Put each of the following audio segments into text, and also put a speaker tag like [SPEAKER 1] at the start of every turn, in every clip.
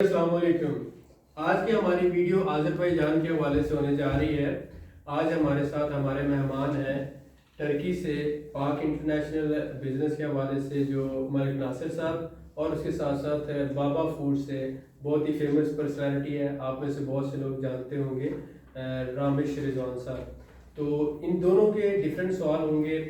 [SPEAKER 1] अस्सलाम वालेकुम। आज की हमारी वीडियो आज़रबाईजान के हवाले से होने जा रही है। आज हमारे साथ हमारे मेहमान हैं टर्की से पाक इंटरनेशनल बिजनेस के हवाले से जो मलिक नासिर साहब और उसके साथ साथ बाबा फूड से बहुत ही फेमस पर्सनालिटी है, आप में से बहुत से लोग जानते होंगे, रामिश रिजवान साहब। तो इन दोनों के डिफरेंट सवाल होंगे।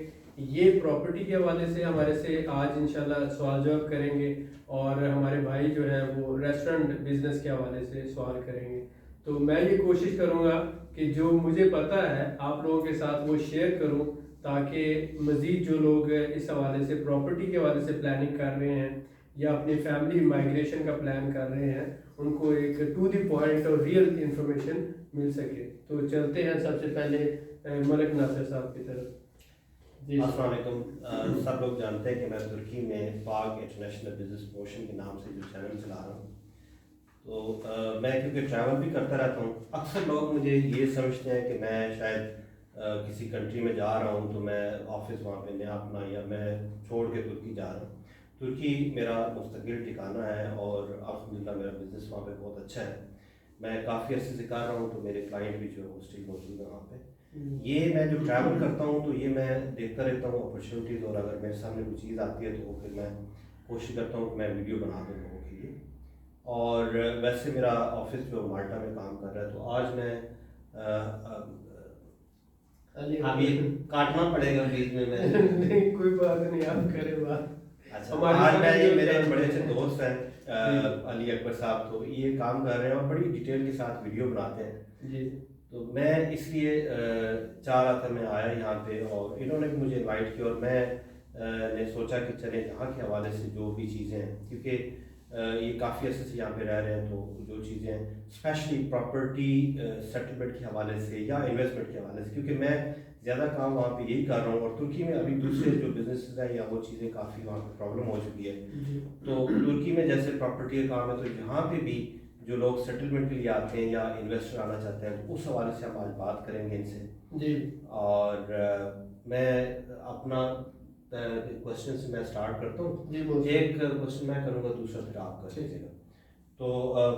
[SPEAKER 1] ये प्रॉपर्टी के हवाले से हमारे से आज इंशाल्लाह सवाल जवाब करेंगे और हमारे भाई जो हैं वो रेस्टोरेंट बिजनेस के हवाले से सवाल करेंगे। तो मैं ये कोशिश करूँगा कि जो मुझे पता है आप लोगों के साथ वो शेयर करूँ, ताकि मज़ीद जो लोग इस हवाले से प्रॉपर्टी के हवाले से प्लानिंग कर रहे हैं या अपनी फैमिली माइग्रेशन का प्लान कर रहे हैं, उनको एक टू द पॉइंट और रियल इंफॉर्मेशन मिल सके। तो चलते हैं सबसे पहले मलिक नासिर साहब की तरफ।
[SPEAKER 2] अस्सलाम वालेकुम। सब लोग जानते हैं कि मैं तुर्की में पाक इंटरनेशनल बिजनेस प्रमोशन के नाम से जो चैनल चला रहा हूँ, तो मैं क्योंकि ट्रैवल भी करता रहता हूँ, अक्सर लोग मुझे ये समझते हैं कि मैं शायद किसी कंट्री में जा रहा हूँ तो मैं ऑफिस वहाँ पे नया अपना या मैं छोड़ के तुर्की जा रहा हूँ। तुर्की मेरा मुस्तकिल ठिकाना है और अल्हम्दुलिल्लाह मेरा बिज़नेस वहाँ पे बहुत अच्छा है। मैं काफ़ी अर्से से कर रहा हूँ, तो मेरे क्लाइंट भी जो है स्टिल मौजूद है वहाँ पे। ये मैं जो ट्रैवल करता हूँ तो ये मैं देखता रहता हूँ अपॉर्चुनिटीज़, और अगर मेरे सामने कोई चीज़ आती है तो फिर मैं कोशिश करता हूँ कि मैं वीडियो बना दूँ लोगों के लिए। और वैसे मेरा ऑफिस जो माल्टा में काम कर रहा है, तो आज मैं हाँ, ये काटना पड़ेगा बीच में मैं
[SPEAKER 1] नहीं कोई बात नहीं, आप करें बात।
[SPEAKER 2] अच्छा, आज मैं ये मेरे बड़े अच्छे दोस्त हैं अली अकबर साहब, तो ये काम कर रहे हैं और बड़ी डिटेल के साथ वीडियो बनाते हैं
[SPEAKER 1] जी।
[SPEAKER 2] तो मैं इसलिए चाह रहा था, मैं आया यहाँ पे और इन्होंने भी मुझे इनवाइट किया और मैं ने सोचा कि चले यहाँ के हवाले से जो भी चीज़ें हैं, क्योंकि ये काफ़ी अर्से से यहाँ पे रह रहे हैं, तो जो चीज़ें स्पेशली प्रॉपर्टी सेटलमेंट के हवाले से या इन्वेस्टमेंट के हवाले से, क्योंकि मैं ज़्यादा काम वहाँ पे यही कर रहा हूँ और तुर्की में अभी दूसरे जो बिजनेस हैं या वो चीज़ें काफ़ी वहाँ पे प्रॉब्लम हो चुकी है। तो तुर्की में जैसे प्रॉपर्टी का काम है, तो यहाँ पे भी जो लोग सेटलमेंट के लिए आते हैं या इन्वेस्टर आना चाहते हैं, तो उस हवाले से हम आज बात करेंगे इनसे जी। और मैं अपना क्वेश्चन से मैं स्टार्ट करता हूँ। एक क्वेश्चन मैं करूँगा, दूसरा फिर आप कर लीजिएगा। तो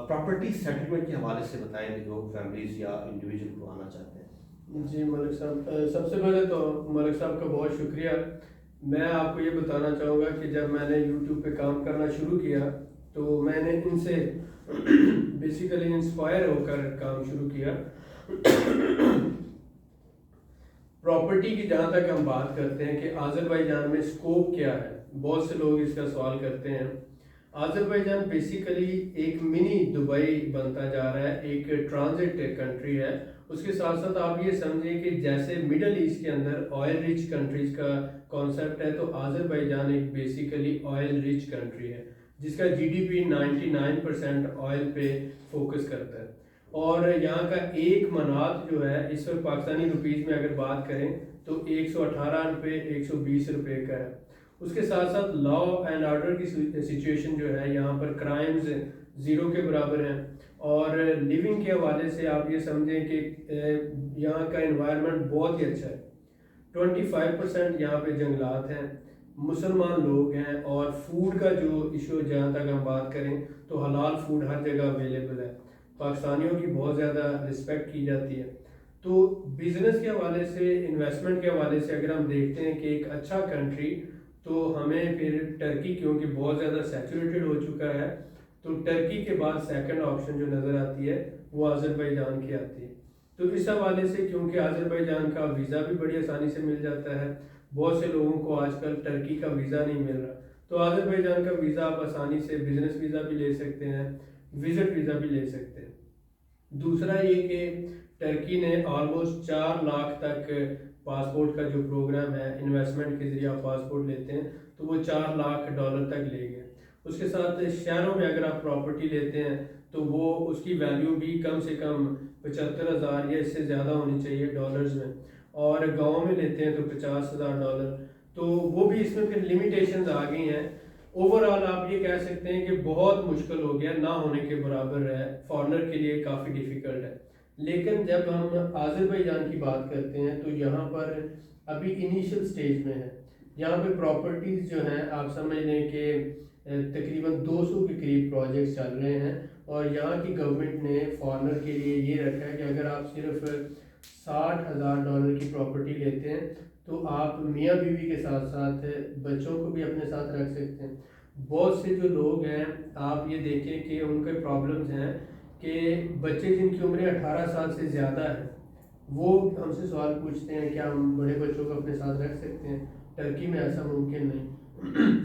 [SPEAKER 2] प्रॉपर्टी सेटलमेंट के हवाले से बताएं कि जो फैमिलीज या इंडिविजुअल को आना चाहते हैं।
[SPEAKER 1] जी मलिक साहब, सबसे पहले तो मलिक साहब का बहुत शुक्रिया। मैं आपको ये बताना चाहूँगा कि जब मैंने यूट्यूब पे काम करना शुरू किया तो मैंने इनसे बेसिकली इंस्पायर होकर काम शुरू किया। प्रॉपर्टी की जहाँ तक हम बात करते हैं कि आज़रबाईजान में स्कोप क्या है, बहुत से लोग इसका सवाल करते हैं। आज़रबाईजान बेसिकली एक मिनी दुबई बनता जा रहा है, एक ट्रांजिट कंट्री है। उसके साथ साथ आप ये समझें कि जैसे मिडल ईस्ट के अंदर ऑयल रिच कंट्रीज का कॉन्सेप्ट है, तो आज़रबाईजान एक बेसिकली ऑयल रिच कंट्री है जिसका जीडीपी 99% ऑयल पे फोकस करता है। और यहाँ का एक मनात जो है इस वक्त पाकिस्तानी रुपीज़ में अगर बात करें तो 118 रुपये 120 रुपये का है। उसके साथ साथ लॉ एंड ऑर्डर की सिचुएशन जो है, यहाँ पर क्राइम्स ज़ीरो के बराबर हैं। और लिविंग के हवाले से आप ये समझें कि यहाँ का एनवायरनमेंट बहुत ही अच्छा है। 25% यहाँ पे जंगलात हैं, मुसलमान लोग हैं, और फूड का जो इशू जहाँ तक हम बात करें तो हलाल फूड हर जगह अवेलेबल है। पाकिस्तानियों की बहुत ज़्यादा रिस्पेक्ट की जाती है। तो बिज़नेस के हवाले से, इन्वेस्टमेंट के हवाले से अगर हम देखते हैं कि एक अच्छा कंट्री, तो हमें फिर टर्की, क्योंकि बहुत ज़्यादा सैचुरेटेड हो चुका है, तो टर्की के बाद सेकंड ऑप्शन जो नज़र आती है वो आज़रबाईजान की आती है। तो इस हवाले से, क्योंकि आज़रबाईजान का वीज़ा भी बड़ी आसानी से मिल जाता है, बहुत से लोगों को आजकल टर्की का वीज़ा नहीं मिल रहा, तो आज़रबाईजान का वीज़ा आप आसानी से बिज़नेस वीज़ा भी ले सकते हैं, विजिट वीज़ा भी ले सकते हैं। दूसरा ये कि टर्की ने ऑलमोस्ट 4 लाख तक पासपोर्ट का जो प्रोग्राम है, इन्वेस्टमेंट के ज़रिए आप पासपोर्ट लेते हैं तो वो $4 लाख तक ले गए। उसके साथ शहरों में अगर आप प्रॉपर्टी लेते हैं तो वो उसकी वैल्यू भी कम से कम 75,000 या इससे ज़्यादा होनी चाहिए डॉलर्स में, और गाँव में लेते हैं तो $50,000। तो वो भी इसमें फिर लिमिटेशंस आ गई हैं। ओवरऑल आप ये कह सकते हैं कि बहुत मुश्किल हो गया, ना होने के बराबर है, फॉरेनर के लिए काफ़ी डिफ़िकल्ट है। लेकिन जब हम आज़रबाईजान की बात करते हैं तो यहाँ पर अभी इनिशियल स्टेज में है। यहाँ पे प्रॉपर्टीज़ जो हैं, आप समझ लें कि तकरीबन 200 के करीब प्रोजेक्ट्स चल रहे हैं, और यहाँ की गवर्नमेंट ने फॉरेनर के लिए ये रखा है कि अगर आप सिर्फ $60,000 की प्रॉपर्टी लेते हैं तो आप मियाँ बीवी के साथ साथ बच्चों को भी अपने साथ रख सकते हैं। बहुत से जो लोग हैं आप ये देखें कि उनके प्रॉब्लम्स हैं कि बच्चे जिनकी उम्र 18 साल से ज़्यादा है वो हमसे सवाल पूछते हैं क्या हम बड़े बच्चों को अपने साथ रख सकते हैं। टर्की में ऐसा मुमकिन नहीं।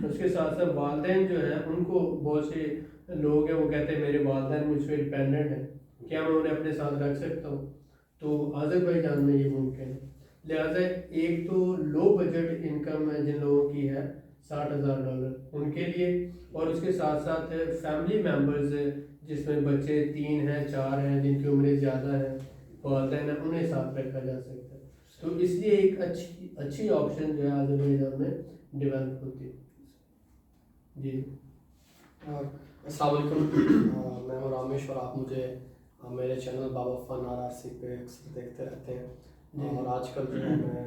[SPEAKER 1] उसके साथ साथ वालिदैन जो है उनको बहुत से लोग हैं वो कहते हैं मेरे वालिदैन मुझ पर डिपेंडेंट हैं, क्या मैं उन्हें अपने साथ रख सकता हूँ। तो आज़रबाईजान में ये मुमकिन है। लिहाजा एक तो लो बजट इनकम जिन लोगों की है $60,000 उनके लिए, और उसके साथ साथ फैमिली मेम्बर्स जिसमें बच्चे 3 हैं 4 हैं जिनकी उम्र ज़्यादा है वालिदैन है उन्हें साथ रखा जा सकता है। तो इसलिए एक अच्छी ऑप्शन जो है आज़रबाईजान में डेवलप होती है। जी
[SPEAKER 3] अस्सलाम वालेकुम, मैं हूँ रामेश और आप मुझे मेरे चैनल बाबा फन RRC पे अक्सर देखते रहते हैं। और आजकल जो है मैं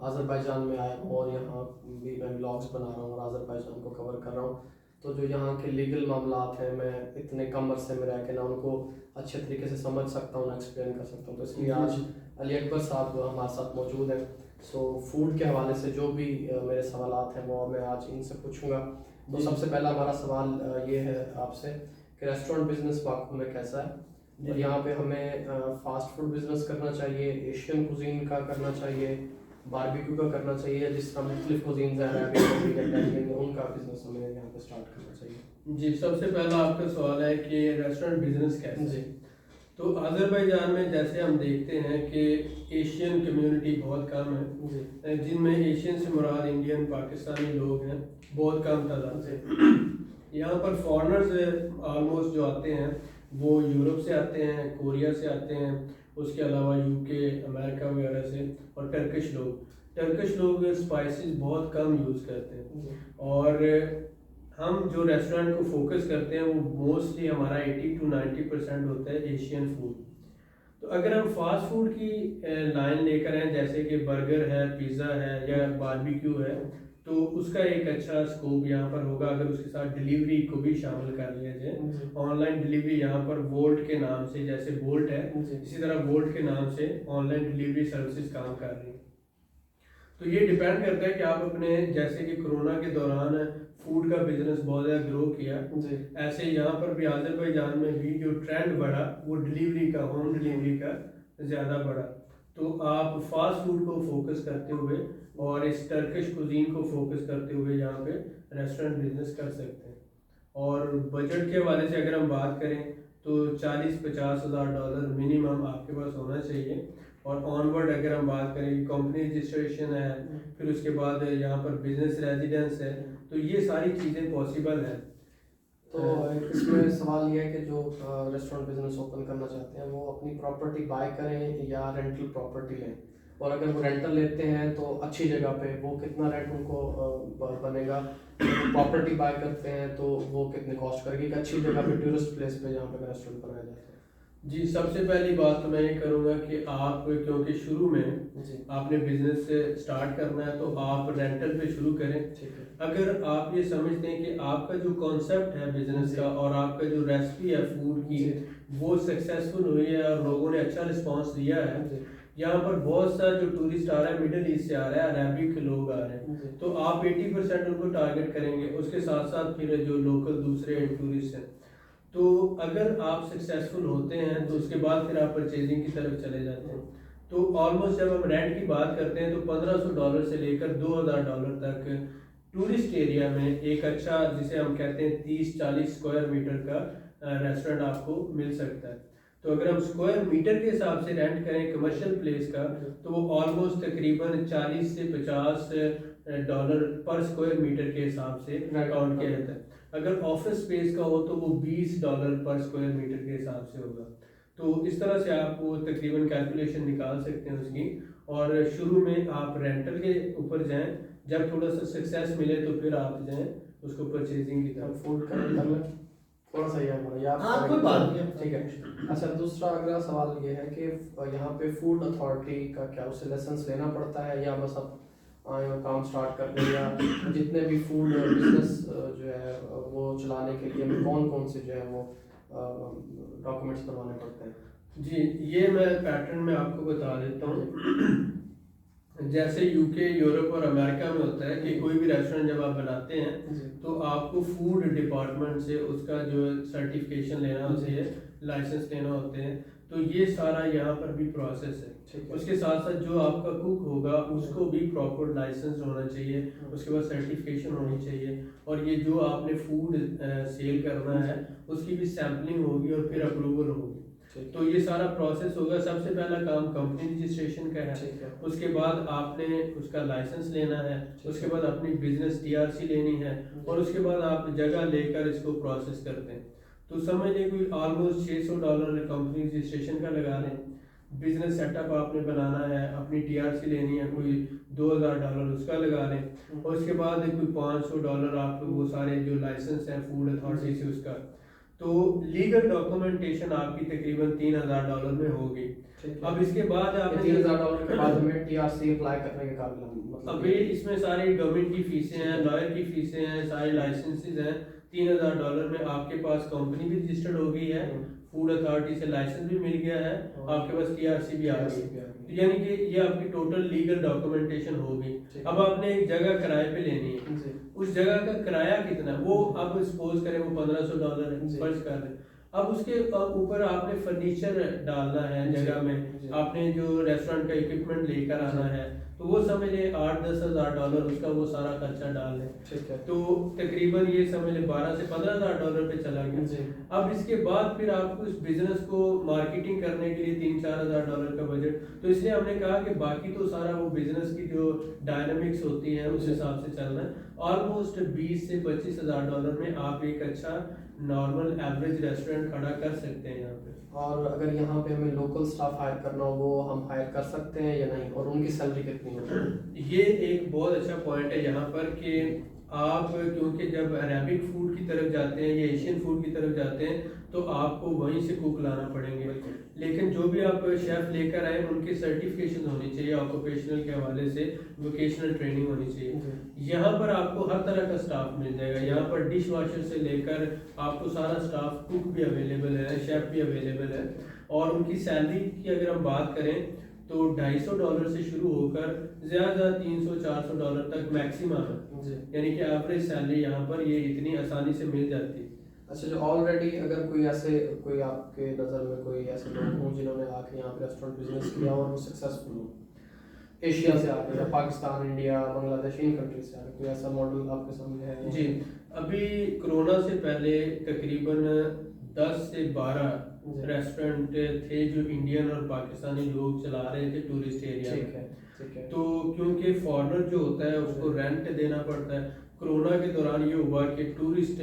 [SPEAKER 3] आज़रबाईजान में आया हूँ और यहाँ भी मैं व्लॉग्स बना रहा हूँ और आज़रबाईजान को कवर कर रहा हूँ। तो जो यहाँ के लीगल मामलात हैं मैं इतने कम अरसे में रह के ना उनको अच्छे तरीके से समझ सकता हूँ ना एक्सप्लेन कर सकता हूँ। तो इसलिए आज अली अकबर साहब हमारे साथ मौजूद हैं। सो फूड के हवाले से जो भी मेरे सवालात हैं वो मैं आज इनसे पूछूंगा। तो सबसे पहला हमारा सवाल ये है आपसे कि रेस्टोरेंट बिजनेस वाकई में कैसा है, और यहाँ पे हमें फास्ट फूड बिजनेस करना चाहिए, एशियन कुजीन का करना चाहिए, बारबेक्यू का करना चाहिए, जिस तरह मुख्तलिफ कुजीन्स हैं अरबिक उनका बिजनेस हमें यहाँ पे स्टार्ट करना चाहिए।
[SPEAKER 1] जी सबसे पहला आपका सवाल है कि रेस्टोरेंट बिजनेस कैसे
[SPEAKER 3] जी।
[SPEAKER 1] तो आज़रबाईजान में जैसे हम देखते हैं कि एशियन कम्युनिटी बहुत कम है, जिनमें एशियन से मुराद इंडियन पाकिस्तानी लोग हैं बहुत कम तादाद से। यहाँ पर फॉरेनर्स ऑलमोस्ट जो आते हैं वो यूरोप से आते हैं, कोरिया से आते हैं, उसके अलावा यूके अमेरिका वगैरह से, और टर्किश लोग स्पाइसेस बहुत कम यूज़ करते हैं। और हम जो रेस्टोरेंट को फोकस करते हैं वो मोस्टली हमारा 80 to 90% होता है एशियन फूड। तो अगर हम फास्ट फूड की लाइन लेकर हैं जैसे कि बर्गर है, पिज़्ज़ा है या बारबेक्यू है, तो उसका एक अच्छा स्कोप यहाँ पर होगा अगर उसके साथ डिलीवरी को भी शामिल कर लिया जाए। ऑनलाइन डिलीवरी यहाँ पर वोल्ट के नाम से, जैसे वोल्ट है इसी तरह वोल्ट के नाम से ऑनलाइन डिलीवरी सर्विसेज काम कर रही है। तो ये डिपेंड करता है कि आप अपने, जैसे कि कोरोना के दौरान फूड का बिजनेस बहुत ज़्यादा ग्रो किया, ऐसे यहाँ पर भी आज़रबाईजान में भी जो ट्रेंड बढ़ा वो डिलीवरी का, होम डिलीवरी का ज़्यादा बढ़ा। तो आप फास्ट फूड को फोकस करते हुए और इस टर्किश कुजीन को फोकस करते हुए यहाँ पे रेस्टोरेंट बिजनेस कर सकते हैं। और बजट के हवाले से अगर हम बात करें तो 40-50 हज़ार डॉलर मिनिमम आपके पास होना चाहिए। और ऑनवर्ड अगर हम बात करें कंपनी रजिस्ट्रेशन है, फिर उसके बाद यहाँ पर बिजनेस रेजिडेंस है, तो ये सारी चीज़ें पॉसिबल हैं।
[SPEAKER 3] तो इसमें सवाल ये है कि जो रेस्टोरेंट बिजनेस ओपन करना चाहते हैं वो अपनी प्रॉपर्टी बाय करें या रेंटल प्रॉपर्टी लें, और अगर वो रेंटल लेते हैं तो अच्छी जगह पे वो कितना रेंट उनको बनेगा, प्रॉपर्टी बाय करते हैं तो वो कितने कॉस्ट करेगी एक अच्छी जगह पे, टूरिस्ट प्लेस पे जहाँ पे रेस्टोरेंट बनाया जाता है।
[SPEAKER 1] जी सबसे पहली बात तो मैं ये करूँगा कि आप, क्योंकि शुरू में आपने बिजनेस से स्टार्ट करना है तो आप रेंटल पे शुरू करें। अगर आप ये समझते हैं कि आपका जो कॉन्सेप्ट है बिजनेस का और आपका जो रेसिपी है फूड की वो सक्सेसफुल हुई है और लोगों ने अच्छा रिस्पांस दिया है, यहाँ पर बहुत सा जो टूरिस्ट आ रहा है मिडिल ईस्ट से आ रहा है, अरेबिक लोग आ रहे हैं, तो आप 80% उनको टारगेट करेंगे। उसके साथ साथ फिर जो लोकल दूसरे टूरिस्ट हैं, तो अगर आप सक्सेसफुल होते हैं तो उसके बाद फिर आप परचेजिंग की तरफ चले जाते हैं। तो ऑलमोस्ट जब हम रेंट की बात करते हैं तो $1500 से लेकर $2000 तक टूरिस्ट एरिया में एक अच्छा, जिसे हम कहते हैं 30-40 स्क्वायर मीटर का रेस्टोरेंट आपको मिल सकता है। तो अगर हम स्क्वायर मीटर के हिसाब से रेंट करें कमर्शियल प्लेस का तो वो ऑलमोस्ट तकरीबन $40 से $50 पर स्क्वायर मीटर के हिसाब से काउंट किया जाता है। अगर ऑफिस स्पेस का हो तो वो $20 पर स्क्वायर मीटर के हिसाब से होगा। तो इस तरह से आप वो तकरीबन कैलकुलेशन निकाल सकते हैं उसकी, और शुरू में आप रेंटल के ऊपर जाएं, जब थोड़ा सा सक्सेस मिले तो फिर आप जाएं उसको परचेजिंग की तरफ।
[SPEAKER 3] फूड कर लें थोड़ा सा
[SPEAKER 2] कोई बात नहीं,
[SPEAKER 3] ठीक है। अच्छा, दूसरा अगला सवाल ये है कि यहाँ पे फूड अथॉरिटी का क्या उसे लाइसेंस लेना पड़ता है या बस आप आए और काम स्टार्ट कर दें, या जितने भी फूड बिजनेस जो है वो चलाने के लिए कौन कौन से जो है वो डॉक्यूमेंट्स बनवाने पड़ते हैं?
[SPEAKER 1] जी, ये मैं पैटर्न में आपको बता देता हूँ। जैसे यूके, यूरोप और अमेरिका में होता है कि कोई भी रेस्टोरेंट जब आप बनाते हैं
[SPEAKER 3] जी
[SPEAKER 1] तो आपको फूड डिपार्टमेंट से उसका जो सर्टिफिकेशन लेना होती है, लाइसेंस लेना होते हैं। तो ये सारा यहाँ पर भी प्रोसेस है।
[SPEAKER 3] ठीक है।
[SPEAKER 1] उसके साथ साथ जो आपका कुक होगा उसको भी प्रॉपर लाइसेंस होना चाहिए, उसके बाद सर्टिफिकेशन होनी चाहिए, और ये जो आपने फूड सेल करना है उसकी भी सैम्पलिंग होगी और फिर अप्रूवल होगी। तो ये सारा प्रोसेस होगा। सबसे पहला काम कंपनी रजिस्ट्रेशन का है,
[SPEAKER 3] ठीक है।
[SPEAKER 1] उसके बाद आपने उसका लाइसेंस लेना है, उसके बाद अपनी बिजनेस टीआरसी लेनी है, और उसके बाद आप जगह लेकर इसको प्रोसेस करते हैं। तो समझ लें कोई ऑलमोस्ट $600 कंपनी रजिस्ट्रेशन का लगा लें। बिजनेस सेटअप आपने बनाना है, अपनी टीआरसी लेनी है, कोई $2000 उसका लगा लें, और उसके बाद कोई $500 आप वो सारे जो लाइसेंस हैं फूड अथॉरिटी से उसका। तो लीगल डॉक्यूमेंटेशन आपकी तकरीबन $3000 में होगी। अब इसके बाद आपने
[SPEAKER 3] $3000 के बाद हमें टीआरसी अप्लाई करने के काबिल मतलब
[SPEAKER 1] अभी इसमें सारी गवर्नमेंट की फीसें हैं, लॉयर की फीसें हैं, सारे लाइसेंसेस हैं। $3000 में आपके पास कंपनी भी रजिस्टर्ड हो गई है, फूड अथॉरिटी से लाइसेंस भी मिल गया है, आपके पास टीआरसी भी आ गई है। तो यानी कि ये आपकी टोटल लीगल डॉक्यूमेंटेशन होगी। अब आपने एक जगह किराए पे लेनी है, उस जगह का किराया कितना है वो अब सपोज करें वो $1500 है, फर्ज कर दें। अब उसके ऊपर आपने फर्नीचर डालना है जगह में, आपने जो रेस्टोरेंट का इक्विपमेंट लेकर आना है, तो वो समझ लें $8-10 हज़ार उसका वो सारा खर्चा डाल लें।
[SPEAKER 3] ठीक है।
[SPEAKER 1] तो तकरीबन ये समझ लें $12 से $15,000 पे चला गया। अब इसके बाद फिर आपको इस बिजनेस को मार्केटिंग करने के लिए $3-4 हज़ार का बजट। तो इसलिए हमने कहा कि बाकी तो सारा वो बिजनेस की जो डायनामिक्स होती है उस हिसाब से चलना है। ऑलमोस्ट $20 से $25 हज़ार में आप एक अच्छा नॉर्मल एवरेज रेस्टोरेंट खड़ा कर सकते हैं यहाँ पे।
[SPEAKER 3] और अगर यहाँ पे हमें लोकल स्टाफ हायर करना हो वो हम हायर कर सकते हैं या नहीं, और उनकी सैलरी कितनी है?
[SPEAKER 1] ये एक बहुत अच्छा पॉइंट है यहाँ पर कि आप क्योंकि जब अरेबिक फूड की तरफ जाते हैं या एशियन फूड की तरफ जाते हैं तो आपको वहीं से कुक लाना पड़ेंगे। लेकिन जो भी आप शेफ लेकर आए उनके सर्टिफिकेशन होनी चाहिए, ऑक्यूपेशनल के हवाले से वोकेशनल ट्रेनिंग होनी चाहिए। यहाँ पर आपको हर तरह का स्टाफ मिल जाएगा। यहाँ पर डिश वॉशर से लेकर आपको सारा स्टाफ, कुक भी अवेलेबल है, शेफ भी अवेलेबल है। और उनकी सैलरी की अगर हम बात करें तो $250 से शुरू होकर ज़्यादा $300-400 तक मैक्सिमम है। यानी कि एवरेज सैलरी यहाँ पर ये इतनी आसानी से मिल जाती है।
[SPEAKER 3] अच्छा, जो ऑलरेडी अगर कोई आपके नज़र में कोई ऐसे लोग हों जिन्होंने आके यहाँ पे रेस्टोरेंट बिजनेस किया और वो सक्सेसफुल हो, एशिया से आके या Pakistan, India, Bangladesh, in country से आके, कोई ऐसा मॉडल आपके सामने है?
[SPEAKER 1] जी, अभी कोरोना से पहले तकरीबन 10 से 12 रेस्टोरेंट थे जो इंडियन और पाकिस्तानी लोग चला रहे थे टूरिस्ट एरिया में। तो क्योंकि फॉरेनर जो होता है उसको रेंट देना पड़ता है। कोरोना के दौरान ये हुआ कि टूरिस्ट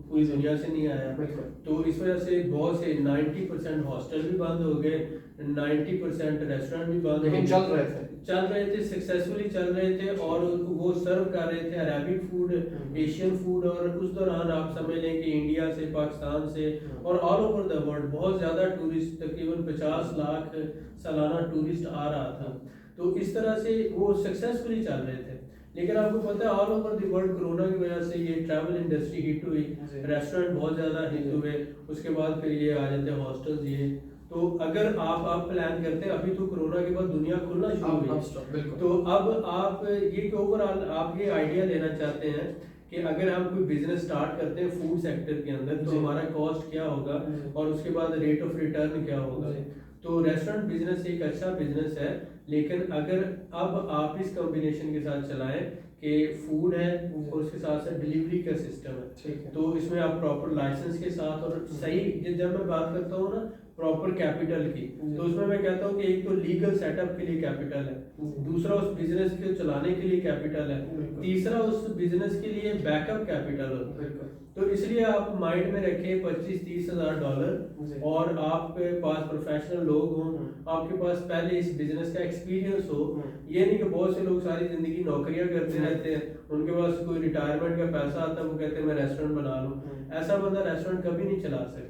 [SPEAKER 1] पूरी दुनिया से नहीं आया, तो इस वजह से बहुत से 90% हॉस्टल भी बंद हो गए, 90% रेस्टोरेंट भी बंद,
[SPEAKER 3] लेकिन चल रहे थे,
[SPEAKER 1] सक्सेसफुली चल रहे थे, और वो सर्व कर रहे थे अरेबिक फूड, एशियन फूड। और उस दौरान आप समझ लें कि इंडिया से, पाकिस्तान से और ऑल ओवर द वर्ल्ड बहुत ज़्यादा टूरिस्ट, तकरीबन 50 लाख सालाना टूरिस्ट आ रहा था। तो इस तरह से वो सक्सेसफुली चल रहे थे। लेकिन आपको पता है all over the world corona की वजह से ये ट्रैवल इंडस्ट्री हिट हुई, रेस्टोरेंट बहुत ज़्यादा हिट हुए, उसके बाद फिर ये आ जाते हैं हॉस्टल्स ये। तो अगर आप प्लान करते हैं, अभी तो कोरोना के बाद दुनिया खुलना शुरू हुई, तो अब आप ये ओवरऑल आप ये आइडिया लेना चाहते हैं कि अगर हम कोई बिजनेस स्टार्ट करते हैं फूड सेक्टर के अंदर तो हमारा कॉस्ट क्या होगा और उसके बाद रेट ऑफ रिटर्न क्या होगा। तो रेस्टोरेंट बिजनेस एक अच्छा बिजनेस है, लेकिन अगर अब आप इस कॉम्बिनेशन के साथ चलाएं कि फूड है और उसके साथ साथ डिलीवरी का सिस्टम है, तो इसमें आप प्रॉपर लाइसेंस के साथ और सही, जब मैं बात करता हूँ ना प्रॉपर कैपिटल की, तो उसमें मैं कहता हूँ कि एक तो लीगल सेटअप के लिए कैपिटल है, दूसरा उस बिजनेस को चलाने के लिए कैपिटल है, तीसरा उस बिजनेस के लिए बैकअप कैपिटल होता है। तो इसलिए आप माइंड में रखें $25-30 हज़ार और आपके पास प्रोफेशनल लोग हों, आपके पास पहले इस बिजनेस का एक्सपीरियंस हो। ये नहीं कि बहुत से लोग सारी जिंदगी नौकरियां करते रहते हैं, उनके पास कोई रिटायरमेंट का पैसा आता है, वो कहते हैं मैं रेस्टोरेंट बना लूँ। ऐसा बंदा रेस्टोरेंट कभी नहीं चला सकता।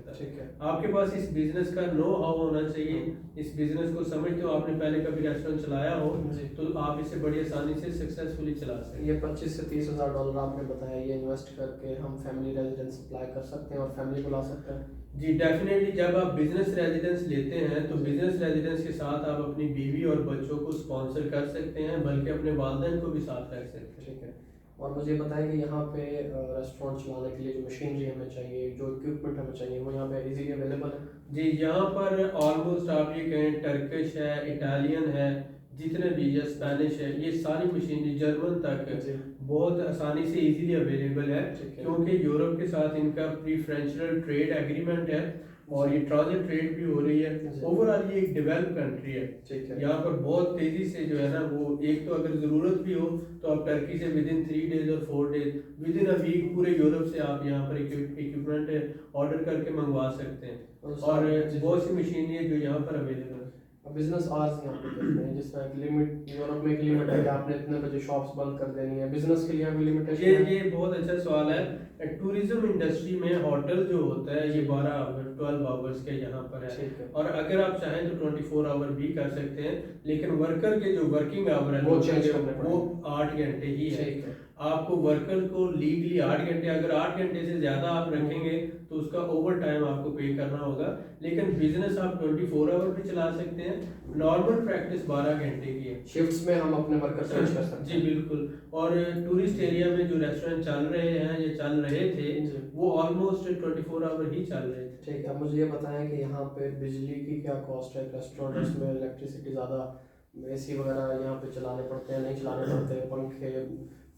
[SPEAKER 1] आपके पास इस बिजनेस का नो हाउ होना चाहिए, इस बिजनेस को समझते हो, आपने पहले कभी रेस्टोरेंट चलाया हो तो आप इसे बड़ी आसानी से सक्सेसफुली चला सकते हैं।
[SPEAKER 3] ये $25 से $30 हज़ार आपने बताया, ये इन्वेस्ट करके हम फैमिली रेजिडेंस अप्लाई कर सकते हैं और फैमिली को ला सकते हैं।
[SPEAKER 1] जी डेफिनेटली, जब आप बिजनेस रेजिडेंस लेते हैं तो बिजनेस रेजिडेंस के साथ आप अपनी बीवी और बच्चों को स्पॉन्सर कर सकते हैं, बल्कि अपने वालिदैन को भी साथ रख सकते हैं।
[SPEAKER 3] ठीक है। और मुझे बताएं कि यहाँ पे रेस्टोरेंट चलाने के लिए जो मशीनरी हमें चाहिए, जो इक्विपमेंट हमें चाहिए, वो यहाँ पे इजीली अवेलेबल है?
[SPEAKER 1] जी यहाँ पर ऑलमोस्ट आप ये कहें टर्किश है, इटालियन है, जितने भी या स्पेनिश है, ये सारी मशीनरी जर्मन तक
[SPEAKER 3] जी।
[SPEAKER 1] बहुत आसानी से इजीली अवेलेबल है,
[SPEAKER 3] ठीक है।
[SPEAKER 1] क्योंकि यूरोप के साथ इनका प्रीफरेंशियल ट्रेड एग्रीमेंट है और ये ट्रांजिट ट्रेड भी हो रही है।
[SPEAKER 3] जी।
[SPEAKER 1] ओवरऑल ये एक डेवलप कंट्री है।
[SPEAKER 3] ठीक है।
[SPEAKER 1] यहाँ पर बहुत तेजी से जो है ना, वो एक तो अगर ज़रूरत भी हो तो आप टर्की से विद इन 3 डेज और 4 days, within a week पूरे यूरोप से आप यहाँ पर इक्विपमेंट ऑर्डर करके मंगवा सकते हैं। और बहुत सी मशीनरी है जो यहाँ पर अवेलेबल है।
[SPEAKER 3] बिजनेस आवर्स यहाँ पे कहते हैं, जिस तरह एक लिमिट, यूरोप में एक लिमिट है कि आपने इतने बजे शॉप्स बंद कर देनी है, बिजनेस के लिए कोई लिमिटेशन है?
[SPEAKER 1] ये बहुत अच्छा सवाल है। टूरिज्म इंडस्ट्री में होटल जो होता है ये 12 आवर्स के यहाँ पर है,
[SPEAKER 3] ठीक है।
[SPEAKER 1] और अगर आप चाहें तो 24 आवर भी कर सकते हैं, लेकिन वर्कर के जो वर्किंग आवर है
[SPEAKER 3] वो change करने
[SPEAKER 1] वो 8 घंटे ही है।
[SPEAKER 3] ठीक है।
[SPEAKER 1] आपको वर्कर को लीगली 8 घंटे, अगर 8 घंटे से ज्यादा आप रखेंगे तो उसका ओवर टाइम आपको पे करना होगा, लेकिन बिजनेस आप 24 आवर भी चला सकते हैं। नॉर्मल प्रैक्टिस 12 घंटे की है।
[SPEAKER 3] शिफ्ट्स में हम अपने वर्कर स्विच कर सकते
[SPEAKER 1] जी बिल्कुल। और टूरिस्ट एरिया में जो रेस्टोरेंट चल रहे हैं या चल रहे थे
[SPEAKER 3] जी।
[SPEAKER 1] वो ऑलमोस्ट 24 आवर ही चल रहे थे।
[SPEAKER 3] ठीक है। अब मुझे ये बताएं कि यहाँ पे बिजली की क्या कॉस्ट है? रेस्टोरेंट्स में इलेक्ट्रिसिटी ज़्यादा, एसी वगैरह यहाँ पे चलाने पड़ते हैं, नहीं चलाने पड़ते, पंखे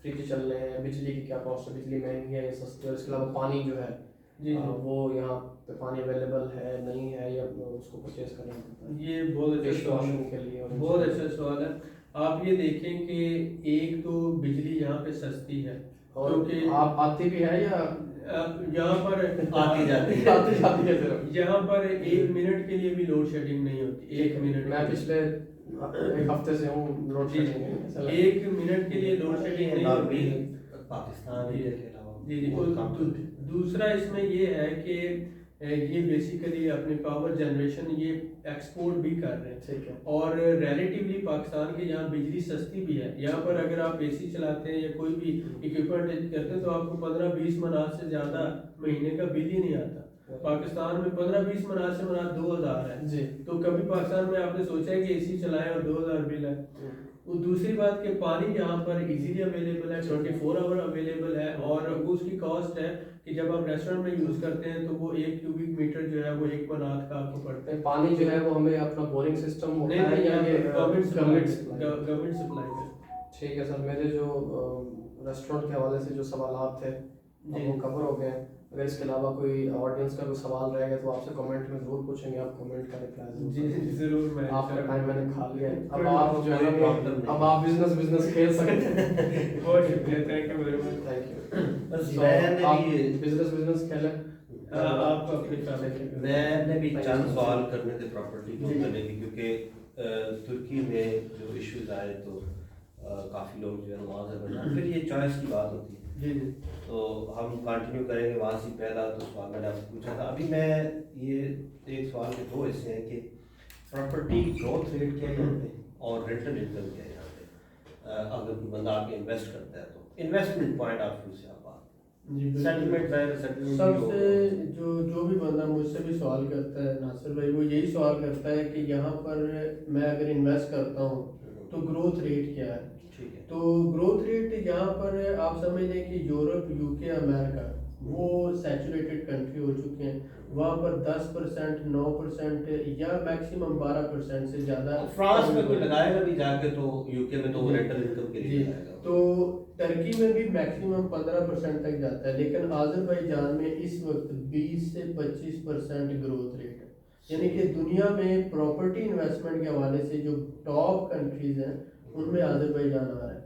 [SPEAKER 3] फ्रिज चल रहे हैं, बिजली की क्या कॉस्ट है? बिजली महंगी है या सस्ती है? इसके अलावा पानी जो है
[SPEAKER 1] जी
[SPEAKER 3] वो यहाँ पे पानी अवेलेबल है नहीं है, या उसको परचेज करना पड़ता है?
[SPEAKER 1] ये बहुत अच्छा सवाल
[SPEAKER 3] डिशवॉशिंग के लिए और
[SPEAKER 1] बहुत अच्छा सवाल है। आप ये देखें कि एक तो बिजली यहाँ पे सस्ती है,
[SPEAKER 3] और
[SPEAKER 1] क्योंकि
[SPEAKER 3] आप आती भी है या
[SPEAKER 1] यहाँ पर
[SPEAKER 2] आती जाती है।
[SPEAKER 3] आती जाती है सिर्फ?
[SPEAKER 1] यहाँ पर 1 मिनट के लिए भी लोड शेडिंग नहीं होती। 1 मिनट
[SPEAKER 3] मैं
[SPEAKER 1] के लिए।
[SPEAKER 3] पिछले एक हफ्ते से हूँ रोड
[SPEAKER 1] जी,
[SPEAKER 3] शेडिंग।
[SPEAKER 1] 1 मिनट के लिए लोड शेडिंग नहीं
[SPEAKER 2] नॉर्मली
[SPEAKER 1] होती।
[SPEAKER 2] पाकिस्तान
[SPEAKER 1] जी।
[SPEAKER 2] के अलावा
[SPEAKER 1] जी जी।
[SPEAKER 2] बहुत कम
[SPEAKER 1] और दूसरा इसमें ये है कि ये बेसिकली अपने पावर जनरेशन ये एक्सपोर्ट भी कर रहे हैं।
[SPEAKER 3] ठीक है।
[SPEAKER 1] और रिलेटिवली पाकिस्तान के यहाँ बिजली सस्ती भी है। यहाँ पर अगर आप एसी चलाते हैं या कोई भी इक्विपमेंट करते हैं तो आपको 15-20 मनात से ज़्यादा महीने का बिल ही नहीं आता। पाकिस्तान में 15-20 मनात से मनात 2000 है।
[SPEAKER 3] जी।
[SPEAKER 1] तो कभी पाकिस्तान में आपने सोचा है कि एसी चलाएं और 2000 बिल है? वो दूसरी बात कि पानी यहाँ पर इजीली अवेलेबल है, 24 आवर अवेलेबल है, और उसकी कॉस्ट है कि जब आप रेस्टोरेंट में यूज़ करते हैं तो वो 1 क्यूबिक मीटर जो है वो 1 मनात का आपको पड़ता है।
[SPEAKER 3] पानी जो है वो हमें अपना बोरिंग सिस्टम होता
[SPEAKER 1] नहीं
[SPEAKER 3] है या ये
[SPEAKER 1] गवर्नमेंट
[SPEAKER 3] supply?
[SPEAKER 1] गवर्नमेंट सप्लाई है।
[SPEAKER 3] ठीक है सर, मेरे जो रेस्टोरेंट के हवाले से जो सवाल थे
[SPEAKER 1] जी।
[SPEAKER 3] वो कवर हो गए। अगर इसके अलावा कोई ऑडियंस का कोई सवाल रहेगा तो आपसे कमेंट में जरूर पूछेंगे, आप कमेंट का रिप्लाई
[SPEAKER 1] जी जरूर। मैं
[SPEAKER 3] आपका टाइम मैंने खा लिया है। अब
[SPEAKER 1] कोई
[SPEAKER 3] आप जो है
[SPEAKER 2] प्रॉब्लम नहीं।
[SPEAKER 3] अब आप बिजनेस खेल सकते हैं।
[SPEAKER 1] बहुत शुक्रिया, thank you very much.
[SPEAKER 3] Thank you.
[SPEAKER 2] बस
[SPEAKER 3] So,
[SPEAKER 2] मैंने
[SPEAKER 3] आप
[SPEAKER 2] भी
[SPEAKER 3] बिजनेस खेलें।
[SPEAKER 1] आप अपनी फैमिली
[SPEAKER 2] मैंने भी
[SPEAKER 3] Thank
[SPEAKER 2] चंद
[SPEAKER 3] you.
[SPEAKER 2] सवाल करने थे प्रॉपर्टी को
[SPEAKER 1] जी।
[SPEAKER 2] करने की, क्योंकि तुर्की में जो इश्यूज आए तो काफ़ी लोग जो है वहाँ से बना, फिर ये चॉइस की बात होती है।
[SPEAKER 1] जी जी।
[SPEAKER 2] तो हम कंटिन्यू करेंगे वहाँ से। पहला तो सवाल मैंने आपसे पूछा था, अभी मैं ये एक सवाल के 2 हिस्से हैं कि प्रॉपर्टी ग्रोथ रेट क्या है यहाँ पे और रेंटल इनकम क्या है यहाँ पे। अगर कोई बंदा आके इन्वेस्ट करता है तो इन्वेस्टमेंट पॉइंट ऑफ व्यू से आप बात,
[SPEAKER 1] जी
[SPEAKER 2] सेटलमेंट सेटलमेंट
[SPEAKER 1] सबसे जो भी बंदा मुझसे भी सवाल करता है नासिर भाई, वो यही सवाल करता है कि यहाँ पर मैं अगर इन्वेस्ट करता हूँ तो ग्रोथ रेट क्या है।
[SPEAKER 2] ठीक है।
[SPEAKER 1] तो ग्रोथ रेट यहाँ पर आप समझ लें कि यूरोप, यूके, अमेरिका वो सैचुरेटेड कंट्री हो चुके हैं। वहाँ पर 10%, 9% या मैक्सिमम 12% से ज़्यादा।
[SPEAKER 2] फ्रांस में कोई लगाएगा भी जाके तो यूके में तो
[SPEAKER 1] जी।
[SPEAKER 2] रेंटल इनकम के
[SPEAKER 1] जी।
[SPEAKER 2] लिए लगाएगा।
[SPEAKER 1] तो टर्की में भी मैक्सिमम 15% तक जाता है, लेकिन आज़रबाईजान में इस वक्त 20 से 25% ग्रोथ रेट है। यानी कि दुनिया में प्रॉपर्टी इन्वेस्टमेंट के हवाले से जो टॉप कंट्रीज हैं उनमें आज़रबाईजान आ रहा है।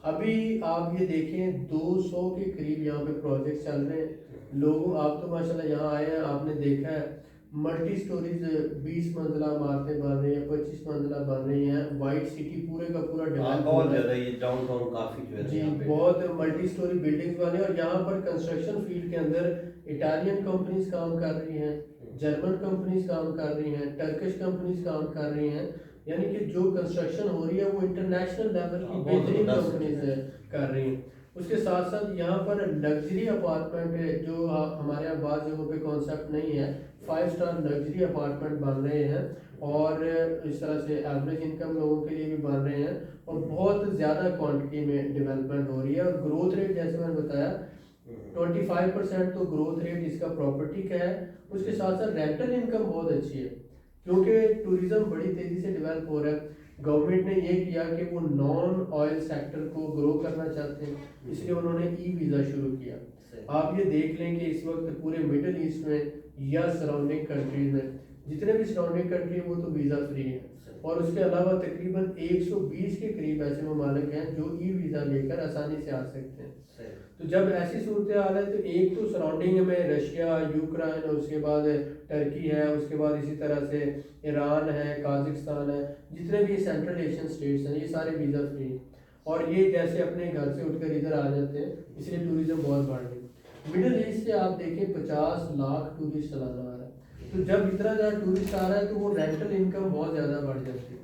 [SPEAKER 1] अभी आप ये देखें 200 के करीब यहाँ पे प्रोजेक्ट चल रहे हैं। लोगों, आप तो माशाल्लाह यहाँ आए हैं, आपने देखा है मल्टी स्टोरीज 20 मंजिला इमारतें बन रही हैं, 25 मंजिला बन रही हैं। वाइट सिटी पूरे का पूरा डेवलप
[SPEAKER 2] बहुत ज़्यादा ये डाउनटाउन काफ़ी जो है
[SPEAKER 1] जी,
[SPEAKER 2] यहाँ पे
[SPEAKER 1] बहुत मल्टी स्टोरी बिल्डिंग्स बने। और यहाँ पर कंस्ट्रक्शन फील्ड के अंदर इटालियन कंपनीज काम कर रही हैं, जर्मन कंपनीज काम कर रही हैं, टर्किश कंपनीज काम कर रही हैं। यानी कि जो कंस्ट्रक्शन हो रही है वो इंटरनेशनल लेवल की
[SPEAKER 2] बहुत
[SPEAKER 1] बेहतरीन
[SPEAKER 2] ज़बरदस्त
[SPEAKER 1] कंपनीज कर रही हैं। उसके साथ साथ यहाँ पर लग्जरी अपार्टमेंट जो हमारे यहाँ बाद जगहों पे कॉन्सेप्ट नहीं है, 5 स्टार लग्जरी अपार्टमेंट बन रहे हैं और इस तरह से एवरेज इनकम लोगों के लिए भी बन रहे हैं और बहुत ज़्यादा क्वांटिटी में डेवलपमेंट हो रही है। और ग्रोथ रेट जैसे मैंने बताया 25% तो ग्रोथ रेट इसका प्रॉपर्टी का है। उसके साथ साथ रेंटल इनकम बहुत अच्छी है क्योंकि टूरिज्म बड़ी तेज़ी से डेवलप हो रहा है। गवर्नमेंट ने ये किया कि वो नॉन ऑयल सेक्टर को ग्रो करना चाहते हैं, इसलिए उन्होंने ई वीज़ा शुरू किया। आप ये देख लें कि इस वक्त पूरे मिडिल ईस्ट में या सराउंडिंग कंट्रीज में जितने भी सराउंडिंग कंट्री है वो तो वीज़ा फ्री है और उसके अलावा तकरीबन 120 के करीब ऐसे ममालिक हैं जो ई वीज़ा लेकर आसानी से आ सकते हैं। तो जब ऐसी सूरत हाल है तो एक तो सराउंडिंग में रशिया, यूक्रेन, उसके बाद टर्की है, उसके बाद इसी तरह से ईरान है, काजाकिस्तान है, जितने भी सेंट्रल एशियन स्टेट्स हैं ये सारे वीज़ा फ्री हैं और ये जैसे अपने घर से उठकर इधर आ जाते हैं, इसलिए टूरिज्म बहुत बढ़ रही है। मिडिल ईस्ट से आप देखें 50 लाख टूरिस्ट सालाना आ रहा है, तो जब इतना ज़्यादा टूरिस्ट आ रहा है तो वो रेंटल इनकम बहुत ज़्यादा बढ़ जाती है।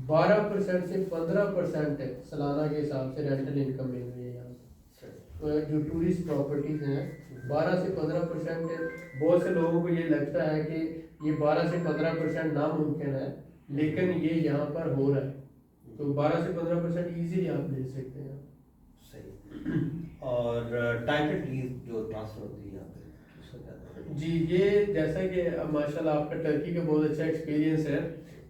[SPEAKER 1] 12% से 15% सालाना के हिसाब से रेंटल इनकम मिल रही है यहाँ तो जो टूरिस्ट प्रॉपर्टीज़ हैं 12 से 15% है। बहुत से लोगों को ये लगता है कि ये 12 से 15% नामुमकिन है, लेकिन ये यहाँ पर हो रहा है, तो 12 से 15% ईजीली आप ले सकते हैं।
[SPEAKER 2] सही। और टाइटल डीड जो ट्रांसफर होती है यहाँ पे उसका क्या था?
[SPEAKER 1] जी, ये जैसा कि माशाल्लाह आपका टर्की का बहुत अच्छा एक्सपीरियंस है,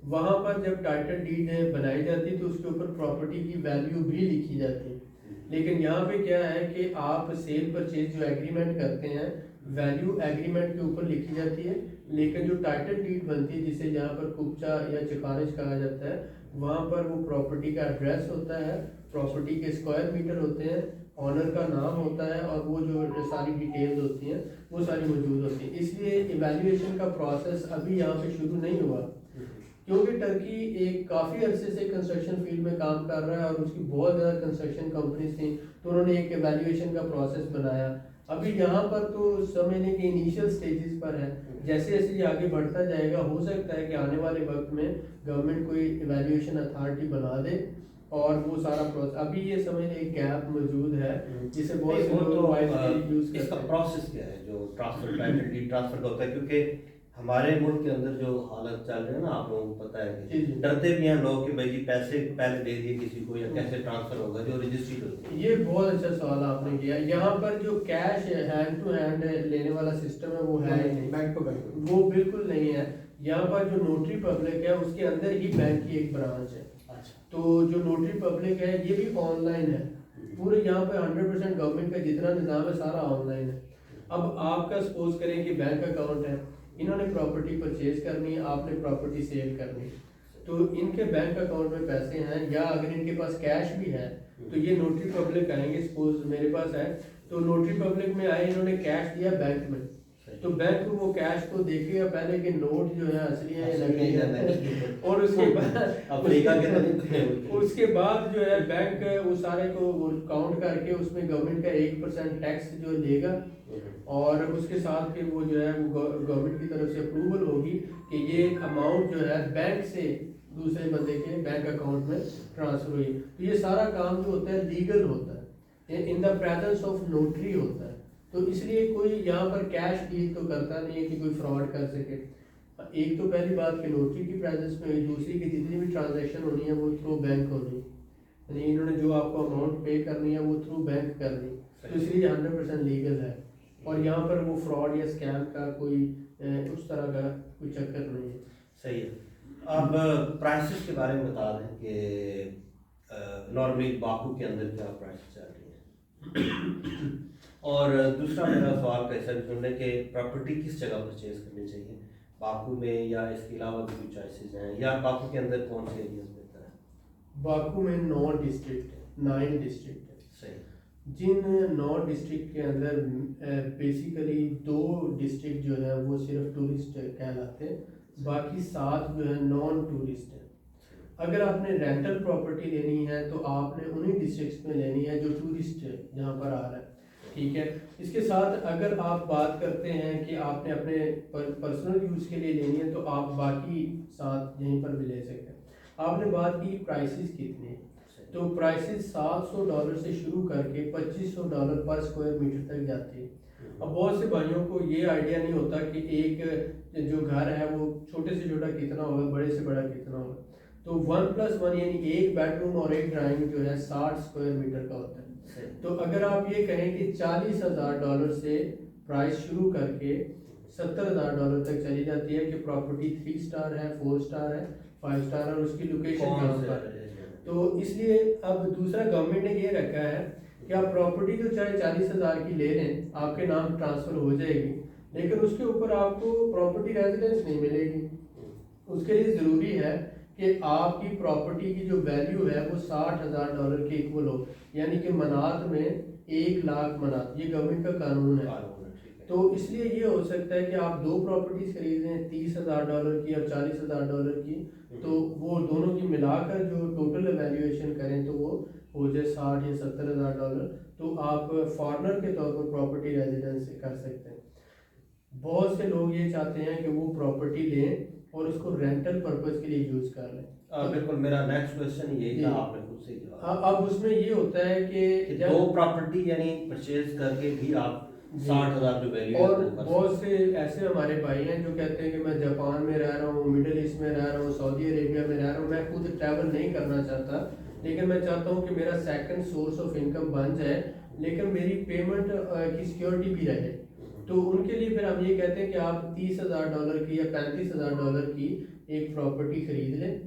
[SPEAKER 1] वहाँ पर जब टाइटल डीड बनाई जाती है तो उसके ऊपर प्रॉपर्टी की वैल्यू भी लिखी जाती है। लेकिन यहाँ पे क्या है कि आप सेल परचेज जो एग्रीमेंट करते हैं वैल्यू एग्रीमेंट के ऊपर लिखी जाती है, लेकिन जो टाइटल डीड बनती है जिसे यहाँ पर कुब्जा या चिखारिज कहा जाता है, वहाँ पर वो प्रॉपर्टी का एड्रेस होता है, प्रॉपर्टी के स्क्वायर मीटर होते हैं, ऑनर का नाम होता है और वो जो सारी डिटेल्स होती हैं वो सारी मौजूद होती हैं। इसलिए इवैल्यूएशन का प्रोसेस अभी यहाँ पे शुरू नहीं हुआ क्योंकि टर्की एक काफ़ी अरसे से कंस्ट्रक्शन फील्ड में काम कर रहा है और उसकी बहुत ज़्यादा कंस्ट्रक्शन कंपनीज थी, तो उन्होंने एक इवैल्यूएशन का प्रोसेस बनाया। अभी यहाँ पर तो समझने के इनिशियल स्टेजेस पर है, जैसे जैसे ये आगे बढ़ता जाएगा हो सकता है कि आने वाले वक्त में गवर्नमेंट कोई इवैल्यूएशन अथॉरिटी बना दे और वो सारा प्रोसेस, अभी ये समझ एक गैप मौजूद है जिसे बहुत से लोग यूज़
[SPEAKER 2] इसका
[SPEAKER 1] करते हैं।
[SPEAKER 2] प्रोसेस क्या है जो ट्रांसफर टाइटल डीड ट्रांसफर का होता है? क्योंकि हमारे मुल्क के अंदर जो हालत चल रही है ना, आप लोगों को पता है कि
[SPEAKER 1] जी।
[SPEAKER 2] डरते भी हैं लोग कि भाई जी पैसे पहले दे दिए किसी को या कैसे ट्रांसफर होगा जो रजिस्ट्री होती है।
[SPEAKER 1] ये बहुत अच्छा सवाल आपने किया। यहाँ पर जो कैश हैंड टू हैंड लेने वाला सिस्टम है वो है ही नहीं,
[SPEAKER 3] बैंक टू बैंक
[SPEAKER 1] वो बिल्कुल नहीं है। यहाँ पर जो नोटरी पब्लिक है उसके अंदर ही बैंक की एक ब्रांच है।
[SPEAKER 2] अच्छा।
[SPEAKER 1] तो जो नोटरी पब्लिक है ये भी ऑनलाइन है, पूरे यहाँ पे 100% गवर्नमेंट का जितना निज़ाम है सारा ऑनलाइन है। अब आपका सपोज करें कि बैंक अकाउंट है, इन्होंने प्रॉपर्टी परचेज करनी है, आपने प्रॉपर्टी सेल करनी है, तो इनके बैंक अकाउंट में पैसे हैं या अगर इनके पास कैश भी है तो ये नोटरी पब्लिक आएंगे। सपोज मेरे पास है तो नोटरी पब्लिक में आए, इन्होंने कैश दिया बैंक में, तो बैंक वो कैश को देखेगा पहले कि नोट जो है असली है या नकली है, और उसके बाद जो है बैंक वो सारे को काउंट करके उसमें गवर्नमेंट का 1% टैक्स जो लेगा और उसके साथ फिर वो जो है वो गवर्नमेंट की तरफ से अप्रूवल होगी कि ये अमाउंट जो है बैंक से दूसरे बंदे के बैंक अकाउंट में ट्रांसफर हुई। तो ये सारा काम जो होता है लीगल होता है, ये in the presence of notary होता है। तो इसलिए कोई यहाँ पर कैश डील तो करता नहीं है कि कोई फ्रॉड कर सके। एक तो पहली बात कि नोटरी की प्रेजेंस में, दूसरी कि जितनी भी ट्रांजैक्शन होनी है वो थ्रू बैंक होनी, यानी इन्होंने जो आपको अमाउंट पे करनी है वो थ्रू बैंक करनी, तो इसलिए 100% लीगल है और यहाँ पर वो फ्रॉड या स्कैम का कोई उस तरह का कोई चक्कर नहीं है।
[SPEAKER 2] सही है। अब प्राइसेस के बारे में बता दें कि नॉर्मली बाकू के अंदर क्या प्राइस चल रही है और दूसरा मेरा सवाल कैसा सुनने कि प्रॉपर्टी किस जगह परचेज करनी चाहिए, बाकू में या इसके अलावा भी कुछ चॉइसेस हैं, या बाकू के अंदर कौन से एरियाज बेहतर है?
[SPEAKER 1] बाकू में 9 डिस्ट्रिक्ट है, 9 डिस्ट्रिक्ट है।
[SPEAKER 2] सही।
[SPEAKER 1] जिन 9 डिस्ट्रिक्ट के अंदर बेसिकली 2 डिस्ट्रिक्ट जो है वो सिर्फ टूरिस्ट कहलाते हैं, बाकी 7 जो है नॉन टूरिस्ट है। अगर आपने रेंटल प्रॉपर्टी लेनी है तो आपने उन्हीं डिस्ट्रिक्ट्स में लेनी है जो टूरिस्ट जहाँ पर आ रहा है, ठीक है। इसके साथ अगर आप बात करते हैं कि आपने अपने पर्सनल यूज़ के लिए लेनी है तो आप बाकी 7 यहीं पर भी ले सकते हैं। आपने बात की प्राइसेस कितने हैं, तो प्राइसेस $700 से शुरू करके $2500 पर स्क्वायर मीटर तक जाती है। अब बहुत से भाइयों को ये आइडिया नहीं होता कि एक जो घर है वो छोटे से छोटा कितना होगा, बड़े से बड़ा कितना होगा। तो 1+1 यानी एक बेडरूम और एक ड्राइंग जो है 60 स्क्वायर मीटर का होता है। तो अगर आप ये कहें कि $40,000 से प्राइस शुरू करके $70,000 तक चली जाती है कि प्रॉपर्टी 3 स्टार है, 4 स्टार है, 5 स्टार है और उसकी लोकेशन कहाँ पर है। तो इसलिए अब दूसरा गवर्नमेंट ने ये रखा है कि आप प्रॉपर्टी तो चाहे 40,000 की ले लें, आपके नाम ट्रांसफ़र हो जाएगी, लेकिन उसके ऊपर आपको प्रॉपर्टी रेजिडेंस नहीं मिलेगी। उसके लिए ज़रूरी है कि आपकी प्रॉपर्टी की जो वैल्यू है वो $60,000 के इक्वल हो, यानी कि मनात में 1 लाख मनात, ये गवर्नमेंट का कानून है। तो इसलिए ये हो सकता है कि आप 2 प्रॉपर्टीज खरीदें $30,000 की और $40,000 की, तो वो दोनों की मिलाकर जो टोटल वैल्यूएशन करें तो वो हो जाए $60,000 या $70,000। तो आप फॉरनर के तौर पर प्रॉपर्टी रेजिडेंस कर सकते हैं। बहुत से लोग ये चाहते हैं कि वो प्रॉपर्टी लें और उसको रेंटल पर्पस के लिए यूज़ कर लें।
[SPEAKER 2] बिल्कुल, मेरा नेक्स्ट क्वेश्चन यही था, आपने खुद से जवाब।
[SPEAKER 1] अब उसमें ये होता है कि
[SPEAKER 2] 2 प्रॉपर्टी यानी परचेज करके भी आप 60,000 की वैल्यू।
[SPEAKER 1] और बहुत से ऐसे हमारे भाई हैं जो कहते हैं कि मैं जापान में रह रहा हूँ, मिडिल ईस्ट में रह रहा हूँ, सऊदी अरेबिया में रह रहा हूँ, मैं खुद ट्रैवल नहीं करना चाहता, लेकिन मैं चाहता हूँ कि मेरा सेकंड सोर्स ऑफ इनकम बन जाए, लेकिन मेरी पेमेंट की सिक्योरिटी भी रहे। तो उनके लिए फिर हम ये कहते हैं कि आप $30,000 की या $35,000 की एक प्रॉपर्टी खरीद लें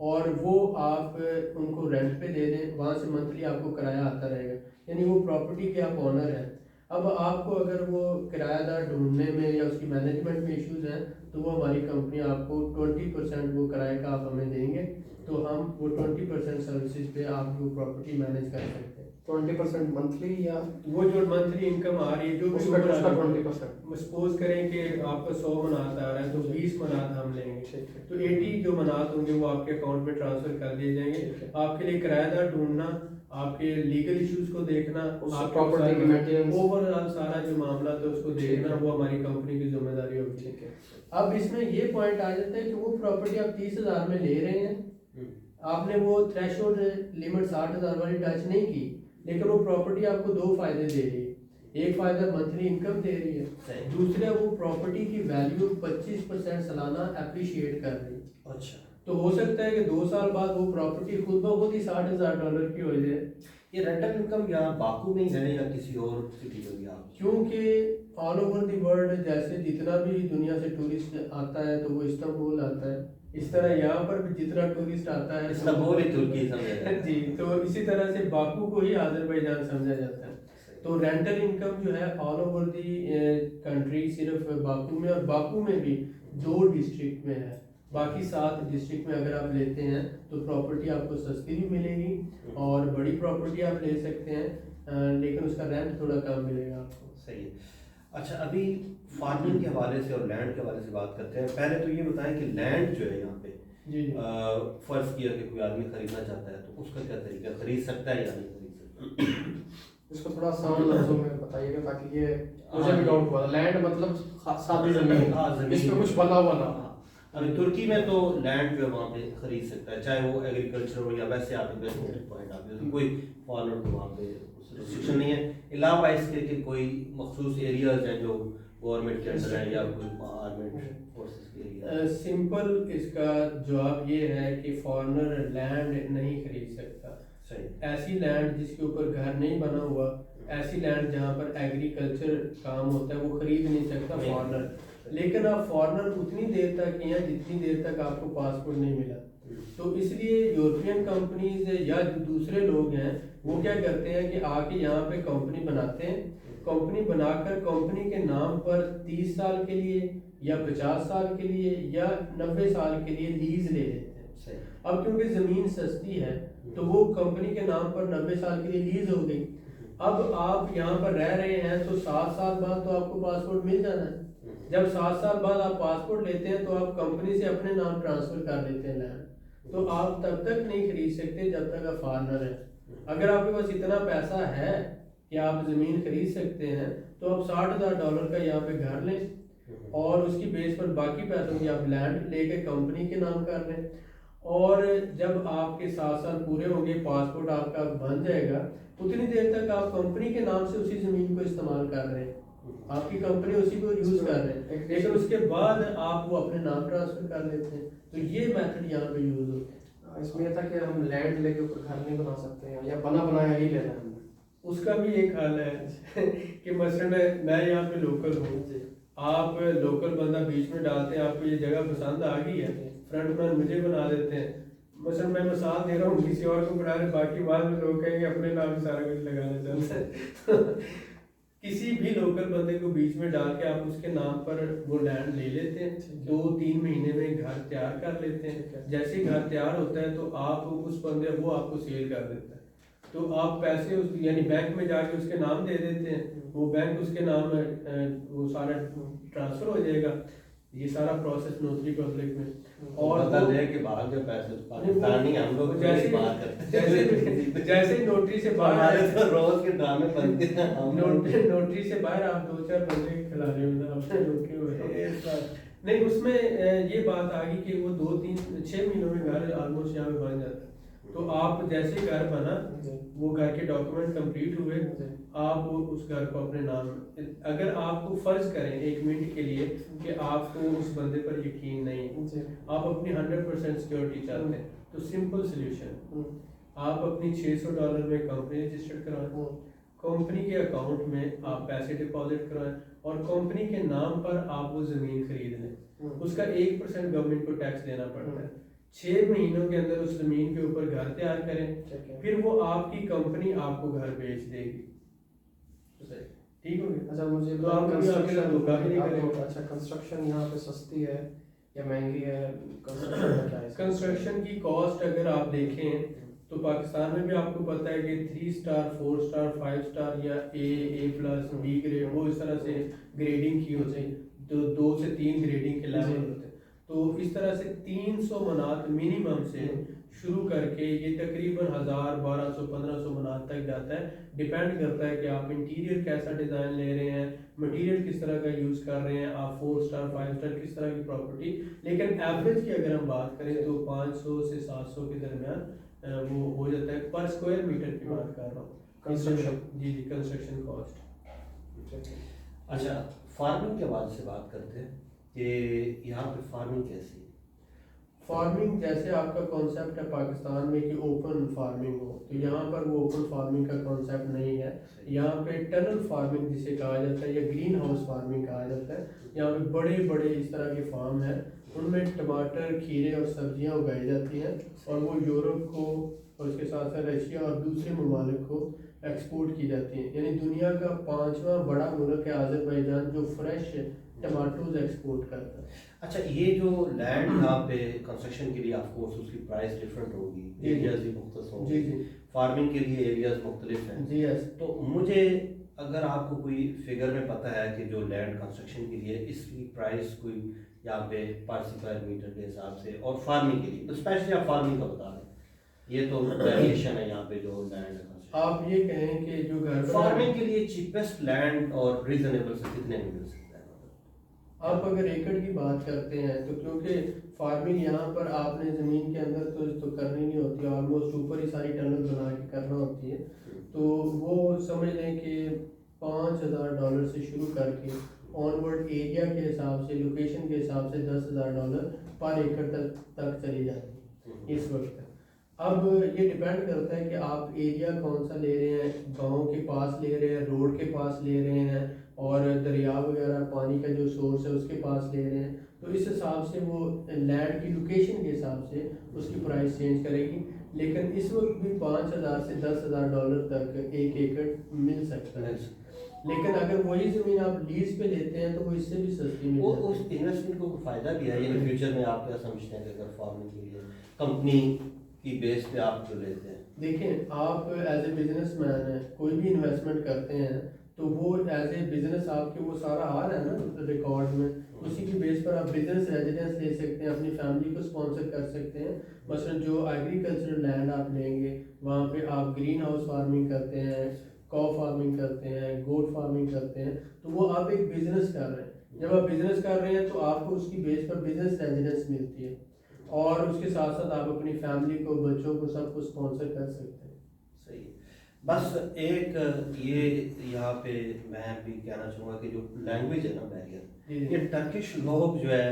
[SPEAKER 1] और वो आप उनको रेंट पे दे दें, वहाँ से मंथली आपको किराया आता रहेगा, यानी वो प्रॉपर्टी के आप ऑनर हैं। अब आपको अगर वो किराएदार ढूंढने में या उसकी मैनेजमेंट में इश्यूज हैं तो वो हमारी कंपनी आपको 20% वो किराए का आप हमें देंगे, तो हम वो 20% सर्विसेज पे आप वो प्रॉपर्टी मैनेज कर सकते हैं।
[SPEAKER 3] 20% मंथली या
[SPEAKER 1] वो जो मंथली इनकम आ रही है जो
[SPEAKER 3] उसका 20%।
[SPEAKER 1] सपोज करें कि आपका 100 मनात आ रहा है तो 20 मनात हम लेंगे, तो 80 जो मनात होंगे वो आपके अकाउंट में ट्रांसफर कर दिए जाएंगे। आपके लिए किराएदार ढूंढना, आपके लीगल इश्यूज को देखना,
[SPEAKER 3] प्रॉपर्टी की मेंटेनेंस,
[SPEAKER 1] ओवरऑल सारा जो मामला है उसको देखना, वो हमारी कंपनी की जिम्मेदारी होगी।
[SPEAKER 3] ठीक है।
[SPEAKER 1] अब इसमें ये पॉइंट आ जाता है कि वो प्रॉपर्टी आप 30,000 में ले रहे हैं, आपने वो थ्रेशोल्ड लिमिट 60,000 वाली टच नहीं की, लेकिन वो प्रॉपर्टी आपको 2 फायदे दे रही है। एक फायदा मंथली इनकम दे रही है, दूसरा वो प्रॉपर्टी की वैल्यू 25% सालाना अप्रिशिएट कर रही है।
[SPEAKER 3] अच्छा,
[SPEAKER 1] तो हो सकता है कि 2 साल बाद वो प्रॉपर्टी खुद ब खुद ही $60,000 की हो जाए।
[SPEAKER 2] ये रेंटल इनकम यहाँ बाकू में ही है या किसी और सिटी में भी आप?
[SPEAKER 1] क्योंकि ऑल ओवर द वर्ल्ड जैसे जितना भी दुनिया से टूरिस्ट आता है तो वो इस्तांबुल आता है, इस तरह यहाँ पर भी जितना टूरिस्ट आता है
[SPEAKER 2] इस्तांबुल ही तुर्की समझा जाता है।
[SPEAKER 1] जी, तो इसी तरह से बाकू को ही आज़रबाईजान समझा जाता है। तो रेंटल इनकम जो है ऑल ओवर दी कंट्री सिर्फ बाकू में, और बाकू में भी 2 डिस्ट्रिक्ट में है, बाकी 7 डिस्ट्रिक्ट में अगर आप लेते हैं तो प्रॉपर्टी आपको सस्ती भी मिलेगी और बड़ी प्रॉपर्टी आप ले सकते हैं, लेकिन उसका रेंट थोड़ा कम मिलेगा आपको।
[SPEAKER 2] सही है। अच्छा, अभी फार्मिंग के हवाले से और लैंड के हवाले से बात करते हैं। पहले तो ये बताएं कि लैंड जो है यहाँ पे
[SPEAKER 1] जी
[SPEAKER 2] फर्ज किया कि कोई आदमी खरीदना चाहता है तो उसका क्या तरीका, खरीद सकता है या नहीं खरीद सकता?
[SPEAKER 3] इसको थोड़ा आसान लफ्जों में बताइएगा ताकि ये मुझे भी डाउट हुआ। लैंड मतलब सादी जमीन, इस पे कुछ बना हुआ ना।
[SPEAKER 2] अभी तुर्की में तो लैंड जो है वहाँ पे खरीद सकता है, चाहे वो एग्रीकल्चर हो या वैसे आप इन्वेस्टमेंट पॉइंट आप कोई फॉरनर को वहाँ पे रिस्ट्रिक्शन नहीं है। अलावा इसके कि कोई मखसूस एरियाज हैं जो गवर्नमेंट के अंदर है या कोई आर्मेड फोर्सेस के एरिया?
[SPEAKER 1] सिंपल इसका जवाब ये है कि फॉरनर लैंड नहीं खरीद सकता।
[SPEAKER 2] सही।
[SPEAKER 1] ऐसी लैंड जिसके ऊपर घर नहीं बना हुआ, ऐसी लैंड जहाँ पर एग्रीकल्चर काम होता है वो खरीद नहीं सकता फॉरनर। लेकिन आप फॉरनर उतनी देर तक हैं जितनी देर तक आपको पासपोर्ट नहीं मिला। तो इसलिए यूरोपियन कंपनीज या जो दूसरे लोग हैं वो क्या करते हैं कि आके यहाँ पे कंपनी बनाते हैं, कंपनी बनाकर कंपनी के नाम पर 30 साल के लिए या 50 साल के लिए या 90 साल के लिए लीज ले लेते हैं। अब क्योंकि ज़मीन सस्ती है तो वो कंपनी के नाम पर 90 साल के लिए लीज हो गई। अब आप यहाँ पर रह रहे हैं तो 7 साल बाद तो आपको पासपोर्ट मिल जाना है। जब 7 साल बाद आप पासपोर्ट लेते हैं तो आप कंपनी से अपने नाम ट्रांसफर कर लेते हैं लैंड, तो आप तब तक नहीं खरीद सकते जब तक आप फॉरनर हैं। अगर आपके पास इतना पैसा है कि आप ज़मीन खरीद सकते हैं तो आप $60,000 का यहाँ पे घर लें और उसकी बेस पर बाकी पैसों की आप लैंड लेके कंपनी के नाम कर लें। और जब आपके 7 साल पूरे होंगे, पासपोर्ट आपका बन जाएगा, उतनी देर तक आप कंपनी के नाम से उसी ज़मीन को इस्तेमाल कर रहे हैं, आपकी कंपनी उसी को यूज़ कर रहे हैं, लेकिन उसके बाद आप वो अपने नाम ट्रांसफ़र कर लेते हैं। तो ये मेथड यहाँ पे यूज़ होता है।
[SPEAKER 3] इसमें यह था कि हम लैंड लेके ऊपर घर नहीं बना सकते हैं, या बना बनाया ही लेना है हमने।
[SPEAKER 1] उसका भी एक हल है कि मसलन मैं यहाँ पे लोकल हूँ, आप लोकल बंदा बीच में डालते हैं, आपको ये जगह पसंद आ गई है, फ्रंट मैन मुझे बना देते हैं। मसलन मैं मिसाल दे रहा हूँ, किसी और को बना रहे, बाकी बाद में लोग कहेंगे अपने नाम से सारा कुछ लगाना चाहते हैं। किसी भी लोकल बंदे को बीच में डाल के आप उसके नाम पर वो लैंड ले लेते हैं, 2-3 महीने में घर तैयार कर लेते हैं। जैसे ही घर तैयार होता है तो आप उस बंदे वो आपको सेल कर देता है, तो आप पैसे उस यानी बैंक में जाके उसके नाम दे देते हैं, वो बैंक उसके नाम वो सारा ट्रांसफर हो जाएगा। ये सारा प्रोसेस नोटरी पब्लिक में। और
[SPEAKER 2] पता नहीं कि बाहर के पैसे तो पाकिस्तानी हम लोग
[SPEAKER 1] जैसे
[SPEAKER 2] बात करते हैं।
[SPEAKER 1] जैसे नोटरी से बाहर
[SPEAKER 2] हमारे तो रोज के ड्रामे बनते हैं।
[SPEAKER 1] नोटरी से बाहर आप 2-4 बंदे खिला रहे हो अपने रोके हुए नहीं, उसमें ये बात आ गई कि वो 2-3-6 महीनों में घर ऑलमोस्ट यहाँ पे बन जाता है। तो आप जैसे घर बना, वो घर के डॉक्यूमेंट कंप्लीट हुए, आप उस घर को अपने नाम, अगर आपको फर्ज करें 1 मिनट के लिए कि आपको उस बंदे पर यकीन नहीं है, आप अपनी 100% सिक्योरिटी चाहते हैं, तो सिंपल सोल्यूशन, आप अपनी $600 में कंपनी रजिस्टर्ड कराएं, कंपनी के अकाउंट में आप पैसे डिपॉजिट कराएं और कंपनी के नाम पर आप वो ज़मीन खरीद लें। उसका 1% गवर्नमेंट को टैक्स देना पड़ता है। 6 महीनों के अंदर उस जमीन के ऊपर घर तैयार करें, फिर वो आपकी कंपनी आपको घर बेच देगी। ठीक हो गया?
[SPEAKER 3] अच्छा, मुझे
[SPEAKER 1] तो आप कभी आगे धोखा भी नहीं करेंगे।
[SPEAKER 3] अच्छा, कंस्ट्रक्शन यहाँ पे सस्ती है या महंगी है? कंस्ट्रक्शन का क्या है?
[SPEAKER 1] कंस्ट्रक्शन की कॉस्ट अगर आप देखें तो पाकिस्तान में भी आपको पता है कि 3 स्टार, 4 स्टार, 5 स्टार या A+, B ग्रेड, वो इस तरह से ग्रेडिंग की होती है, तो 2 से 3 ग्रेडिंग के लेवल होते हैं। तो इस तरह से 300 मनात मिनिमम से शुरू करके ये तकरीबन 1000, 1200, 1500 मनात तक जाता है। डिपेंड करता है कि आप इंटीरियर कैसा डिज़ाइन ले रहे हैं, मटेरियल किस तरह का यूज़ कर रहे हैं, आप 4 स्टार, 5 स्टार किस तरह की प्रॉपर्टी। लेकिन एवरेज की अगर हम बात करें तो 500 से 700 के दरमियान वो हो जाता है पर स्क्वायर मीटर की बात कर रहा हूँ।
[SPEAKER 3] कंस्ट्रक्शन,
[SPEAKER 1] जी, कंस्ट्रक्शन कॉस्ट।
[SPEAKER 2] अच्छा, फार्मिंग के बाद से बात करते हैं कि यहाँ पे फार्मिंग कैसी है?
[SPEAKER 1] फार्मिंग जैसे आपका कॉन्सेप्ट है पाकिस्तान में कि ओपन फार्मिंग हो, तो यहाँ पर वो ओपन फार्मिंग का कॉन्सेप्ट नहीं है। यहाँ पे टनल फार्मिंग जिसे कहा जाता है या ग्रीन हाउस फार्मिंग कहा जाता है। यहाँ पे बड़े बड़े इस तरह के फार्म हैं, उनमें टमाटर, खीरे और सब्जियाँ उगाई जाती हैं और वो यूरोप को और उसके साथ साथ रशिया और दूसरे ममालिक को एक्सपोर्ट की जाती हैं। यानी दुनिया का 5वां बड़ा मुल्क है आज़रबाईजान जो फ्रेश टमाटोज एक्सपोर्ट करता है।
[SPEAKER 2] अच्छा, ये जो लैंड यहाँ पे कंस्ट्रक्शन के लिए ऑफ कोर्स उसकी प्राइस डिफरेंट होगी, एरियाज भी मुख्तलिफ होंगे, फार्मिंग के लिए एरियाज मुख्तलिफ हैं।
[SPEAKER 1] जी यस।
[SPEAKER 2] तो मुझे अगर आपको कोई फिगर में पता है कि जो लैंड कंस्ट्रक्शन के लिए इसकी प्राइस कोई यहाँ पे पर स्क्वायर मीटर के हिसाब से, और फार्मिंग के लिए तो स्पेशली आप फार्मिंग का बता दें, ये तो वेरिएशन है यहाँ पे जो लैंड है।
[SPEAKER 1] आप ये कहें कि जो घर
[SPEAKER 2] फार्मिंग के लिए चीपेस्ट लैंड और रीजनेबल से कितने में मिल सकता है?
[SPEAKER 1] आप अगर एकड़ की बात करते हैं तो क्योंकि फार्मिंग यहाँ पर आपने ज़मीन के अंदर तो करनी नहीं होती, ऑलमोस्ट ऊपर ही सारी टनल बना के करना होती है, तो वो समझ लें कि $5000 से शुरू करके ऑनवर्ड एरिया के हिसाब से, लोकेशन के हिसाब से $10,000 पर एकड़ तक चली जाती है इस वक्त। अब ये डिपेंड करता है कि आप एरिया कौन सा ले रहे हैं, गांव के पास ले रहे हैं, रोड के पास ले रहे हैं और दरिया वगैरह पानी का जो सोर्स है उसके पास ले रहे हैं, तो इस हिसाब से वो लैंड की लोकेशन के हिसाब से उसकी प्राइस चेंज करेगी। लेकिन इस वक्त भी $5000 से $10,000 तक एक एकड़ मिल सकता है। लेकिन अगर वही ज़मीन आप लीज पे लेते हैं तो वो इससे भी सस्ती मिल
[SPEAKER 2] वो
[SPEAKER 1] जाती है।
[SPEAKER 2] उस इन्वेस्टमेंट को फ़ायदा भी है इन फ्यूचर में, आप क्या समझते हैं कि अगर फार्मिंग के लिए कंपनी की बेस पे आप जो लेते हैं?
[SPEAKER 1] देखें, आप एज ए बिजनेसमैन हैं, कोई भी इन्वेस्टमेंट करते हैं तो वो एज ए बिजनेस आपके वो सारा आ रहा है ना रिकॉर्ड में, उसी की बेस पर आप बिजनेस रेजिडेंस ले सकते हैं, अपनी फैमिली को स्पॉन्सर कर सकते हैं। मसलन जो एग्रीकल्चरल लैंड आप लेंगे वहाँ पे आप ग्रीन हाउस फार्मिंग करते हैं, कॉ फार्मिंग करते हैं, गोट फार्मिंग करते हैं, तो वो आप एक बिजनेस कर रहे हैं। जब आप बिजनेस कर रहे हैं तो आपको उसकी बेस पर बिजनेस रेजिडेंस मिलती है। और उसके साथ साथ आप अपनी फैमिली को, बच्चों को, सबको स्पॉन्सर कर सकते हैं।
[SPEAKER 2] सही है। बस एक ये यहाँ पे मैं भी कहना चाहूँगा कि जो लैंग्वेज है ना बैरियर, ये टर्किश लोग जो है,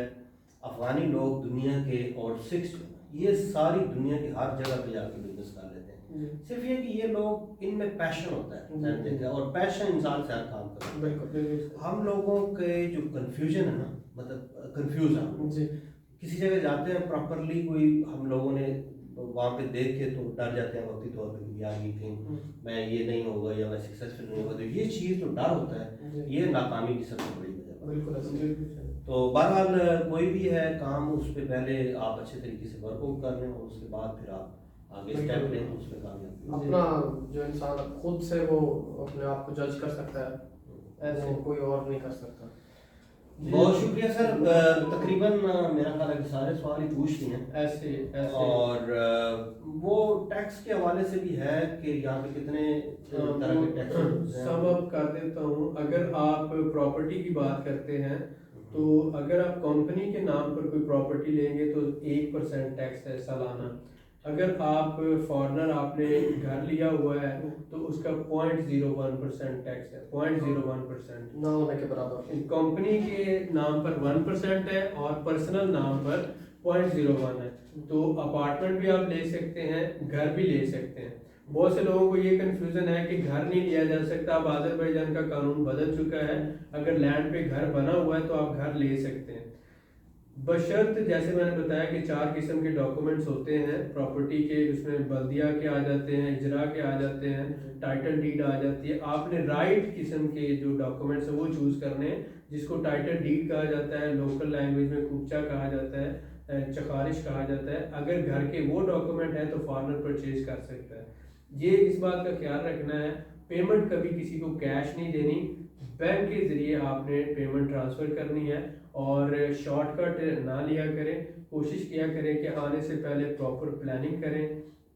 [SPEAKER 2] अफगानी लोग दुनिया के और सिक्स ये सारी दुनिया की हर जगह पे जाके बिजनेस कर लेते हैं। सिर्फ ये कि ये लोग इनमें पैशन होता है और पैशन इंसान से हर काम करता है।
[SPEAKER 1] बिल्कुल।
[SPEAKER 2] हम लोगों के जो कंफ्यूजन है ना, मतलब कंफ्यूज हम
[SPEAKER 1] जी
[SPEAKER 2] किसी जगह जाते हैं प्रॉपरली, कोई हम लोगों ने वहाँ पे देख के तो डर जाते हैं वक्ती तौर पे कि यार ये कहीं मैं ये नहीं होगा या मैं सक्सेसफुल नहीं होगा। तो ये चीज़ जो डर होता है ये नाकामी की सबसे बड़ी वजह है।
[SPEAKER 1] बिल्कुल।
[SPEAKER 2] तो बहरहाल कोई भी है काम, उस पर पहले आप अच्छे तरीके से वर्कआउट कर लें और उसके बाद फिर आप आगे स्टेप लें तो उसमें कामयाब।
[SPEAKER 3] अपना जो इंसान खुद से वो अपने आप को जज कर सकता है, ऐसे कोई और नहीं कर सकता।
[SPEAKER 2] बहुत शुक्रिया सर। तकरीबन मेरा ख्याल है कि सारे सवाल ही पूछ लिए हैं
[SPEAKER 1] ऐसे
[SPEAKER 2] और वो टैक्स के हवाले से भी है कि यहाँ पे कितने तरह के टैक्स
[SPEAKER 1] सब अब कर देता हूँ। अगर आप प्रॉपर्टी की बात करते हैं तो अगर आप कंपनी के नाम पर कोई प्रॉपर्टी लेंगे तो 1% टैक्स है सालाना। अगर आप फॉरेनर आपने घर लिया हुआ है तो उसका 0.01% टैक्स है, 0.01%।
[SPEAKER 3] ना होने के बराबर।
[SPEAKER 1] कंपनी के नाम पर 1% है और पर्सनल नाम पर 0.01 है। तो अपार्टमेंट भी आप ले सकते हैं, घर भी ले सकते हैं। बहुत से लोगों को ये कंफ्यूजन है कि घर नहीं लिया जा सकता। अब आज़रबाईजान का कानून बदल चुका है, अगर लैंड पे घर बना हुआ है तो आप घर ले सकते हैं, बशर्त जैसे मैंने बताया कि 4 किस्म के डॉक्यूमेंट्स होते हैं प्रॉपर्टी के। उसमें बल्दिया के आ जाते हैं, इजरा के आ जाते हैं, टाइटल डीड आ जाती है। आपने राइट किस्म के जो डॉक्यूमेंट्स हैं वो चूज़ करने हैं, जिसको टाइटल डीड कहा जाता है, लोकल लैंग्वेज में कुपचा कहा जाता है, चखारिश कहा जाता है। अगर घर के वो डॉक्यूमेंट है तो फॉरेनर परचेज कर सकता है। ये इस बात का ख्याल रखना है, पेमेंट कभी किसी को कैश नहीं देनी, बैंक के ज़रिए आपने पेमेंट ट्रांसफ़र करनी है। और शॉर्टकट ना लिया करें, कोशिश किया करें कि आने से पहले प्रॉपर प्लानिंग करें,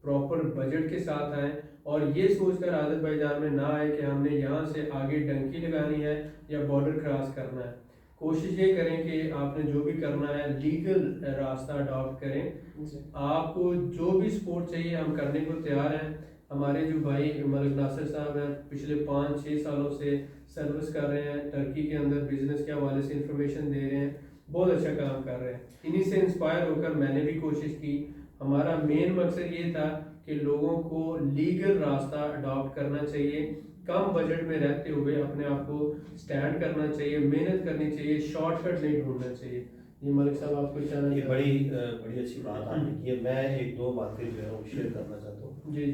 [SPEAKER 1] प्रॉपर बजट के साथ आएँ और ये सोचकर आज़रबाईजान में ना आए कि हमने यहाँ से आगे डंकी लगानी है या बॉर्डर क्रॉस करना है। कोशिश ये करें कि आपने जो भी करना है लीगल रास्ता अडॉप्ट करें। आपको जो भी सपोर्ट चाहिए हम करने को तैयार हैं। हमारे जो भाई मलिक नासिर साहब हैं पिछले 5-6 सालों से सर्विस कर रहे हैं, टर्की के अंदर बिजनेस के हवाले से इंफॉर्मेशन दे रहे हैं, बहुत अच्छा काम कर रहे हैं। इन्हीं से इंस्पायर होकर मैंने भी कोशिश की। हमारा मेन मकसद ये था कि लोगों को लीगल रास्ता अडॉप्ट करना चाहिए, कम बजट में रहते हुए अपने आप को स्टैंड करना चाहिए, मेहनत करनी चाहिए, शॉर्टकट नहीं ढूंढना चाहिए। ये मलिक साहब आपको कहना
[SPEAKER 2] ये बड़ी अच्छी बात आपने की है। मैं 1-2 बातें जो है वो शेयर करना चाहता हूँ।
[SPEAKER 1] जी।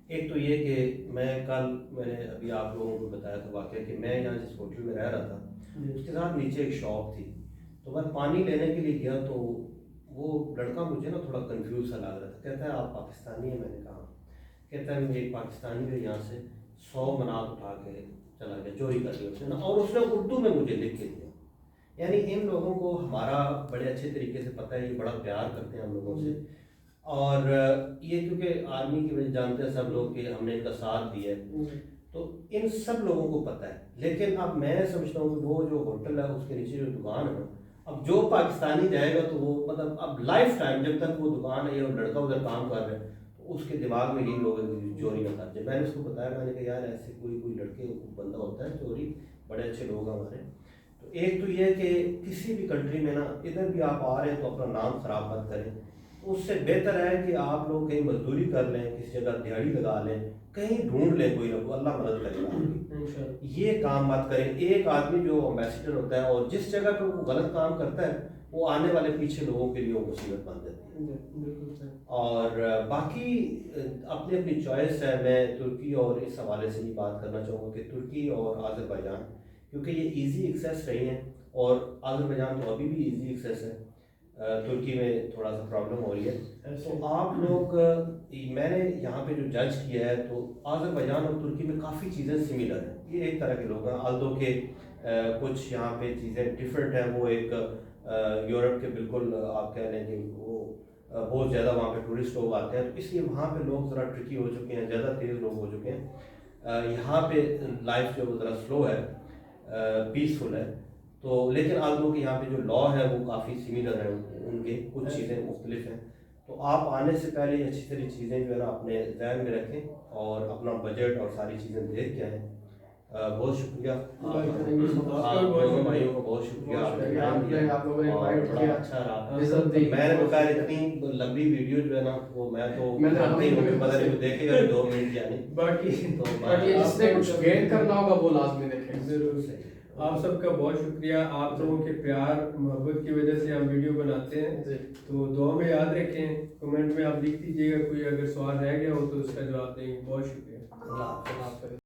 [SPEAKER 2] एक तो ये कि मैंने अभी आप लोगों को बताया था वाकया कि मैं यहाँ जिस होटल में रह रहा था उसके साथ नीचे एक शॉप थी। तो मैं पानी लेने के लिए गया तो वो लड़का मुझे ना थोड़ा कंफ्यूज सा लग रहा था। कहता है आप पाकिस्तानी हैं? मैंने कहा। कहता है मैं एक पाकिस्तानी जो यहाँ से 100 मनात उठा के चला गया, चोरी कर लिया उसने ना, और उसने उर्दू में मुझे लिख के दिया। यानी इन लोगों को हमारा बड़े अच्छे तरीके से पता है, ये बड़ा प्यार करते हैं हम लोगों से। और ये क्योंकि आर्मी की वजह जानते हैं सब लोग कि हमने इनका साथ दिया है, तो इन सब लोगों को पता है। लेकिन अब मैं समझता हूँ कि वो जो होटल है उसके नीचे जो दुकान है ना, अब जो पाकिस्तानी जाएगा तो वो मतलब अब लाइफ टाइम जब तक वो दुकान है या लड़का उधर काम कर रहे हैं तो उसके दिमाग में इन लोगों की चोरी ना कर जाए। मैंने उसको बताया, मैंने कहा यार ऐसे कोई लड़के बंदा होता है चोरी, बड़े अच्छे लोग हैं हमारे। तो एक तो ये कि किसी भी कंट्री में ना इधर भी आप आ रहे हैं तो अपना नाम खराब मत करें। उससे बेहतर है कि आप लोग कहीं मजदूरी कर लें, किसी जगह दिहाड़ी लगा लें, कहीं ढूंढ लें कोई ना कोई, अल्लाह मदद करेगा। ये काम मत करें। एक आदमी जो एम्बेसडर होता है और जिस जगह पर वो गलत काम करता है वो आने वाले पीछे लोगों के लिए वो मुसीबत बन जाती है। और बाकी अपनी अपनी चॉइस है। मैं तुर्की और इस हवाले से भी बात करना चाहूँगा कि तुर्की और आज़रबाईजान क्योंकि ये इजी एक्सेस रही हैं और आज़रबाईजान तो अभी भी इजी एक्सेस है, तुर्की में थोड़ा सा प्रॉब्लम हो रही है। तो आप लोग मैंने यहाँ पे जो जज किया है तो आज़रबाईजान और तुर्की में काफ़ी चीज़ें सिमिलर हैं। ये एक तरह के लोग हैं, आल्दो के कुछ यहाँ पे चीज़ें डिफरेंट हैं। वो एक यूरोप के बिल्कुल आप कह लें कि वो बहुत ज़्यादा वहाँ पे टूरिस्ट लोग आते हैं, तो इसलिए वहाँ पे लोग ज़रा ट्रिकी हो चुके हैं, ज़्यादा तेज़ लोग हो चुके हैं। यहाँ पे लाइफ जो ज़रा स्लो है, पीसफुल है। तो लेकिन आज लोग यहाँ पे जो लॉ है वो काफ़ी सिमिलर है, उनके कुछ चीज़ें मुख्तलिफ हैं। तो आप आने से पहले अच्छी सारी चीज़ें जो है ना अपने जहन में रखें और अपना बजट और सारी चीज़ें देख के आएँ। बहुत शुक्रिया
[SPEAKER 3] भाई, thank you so much.
[SPEAKER 2] आप दोनों भाइयों को बहुत शुक्रिया, आपने टाइम दिया
[SPEAKER 3] आप लोगों ने
[SPEAKER 2] और
[SPEAKER 3] invite
[SPEAKER 2] बड़ा
[SPEAKER 3] किया।
[SPEAKER 2] अच्छा रहा।
[SPEAKER 3] इज्जत दी।
[SPEAKER 2] मैंने तो खैर इतनी लंबी वीडियो जो है ना वो मैं तो
[SPEAKER 3] मैंने
[SPEAKER 2] जानते ही हूँ,
[SPEAKER 3] आपको-
[SPEAKER 2] पता नहीं वो देखेगा 2 मिनट यानी।
[SPEAKER 1] बाकी
[SPEAKER 2] तो
[SPEAKER 3] बट ये
[SPEAKER 2] मैं
[SPEAKER 3] जिसने कुछ गेन करना होगा वो लाजमी देखेगा।
[SPEAKER 1] जरूर
[SPEAKER 2] सही।
[SPEAKER 1] आप सबका बहुत शुक्रिया। आप लोगों के प्यार मोहब्बत की वजह से हम वीडियो बनाते हैं।
[SPEAKER 3] जी।
[SPEAKER 1] तो दुआ में याद रखें, कमेंट में आप लिख दीजिएगा कोई अगर सवाल रह गया हो तो उसका जवाब देंगे। बहुत शुक्रिया।
[SPEAKER 3] अल्लाह हाफ़िज़।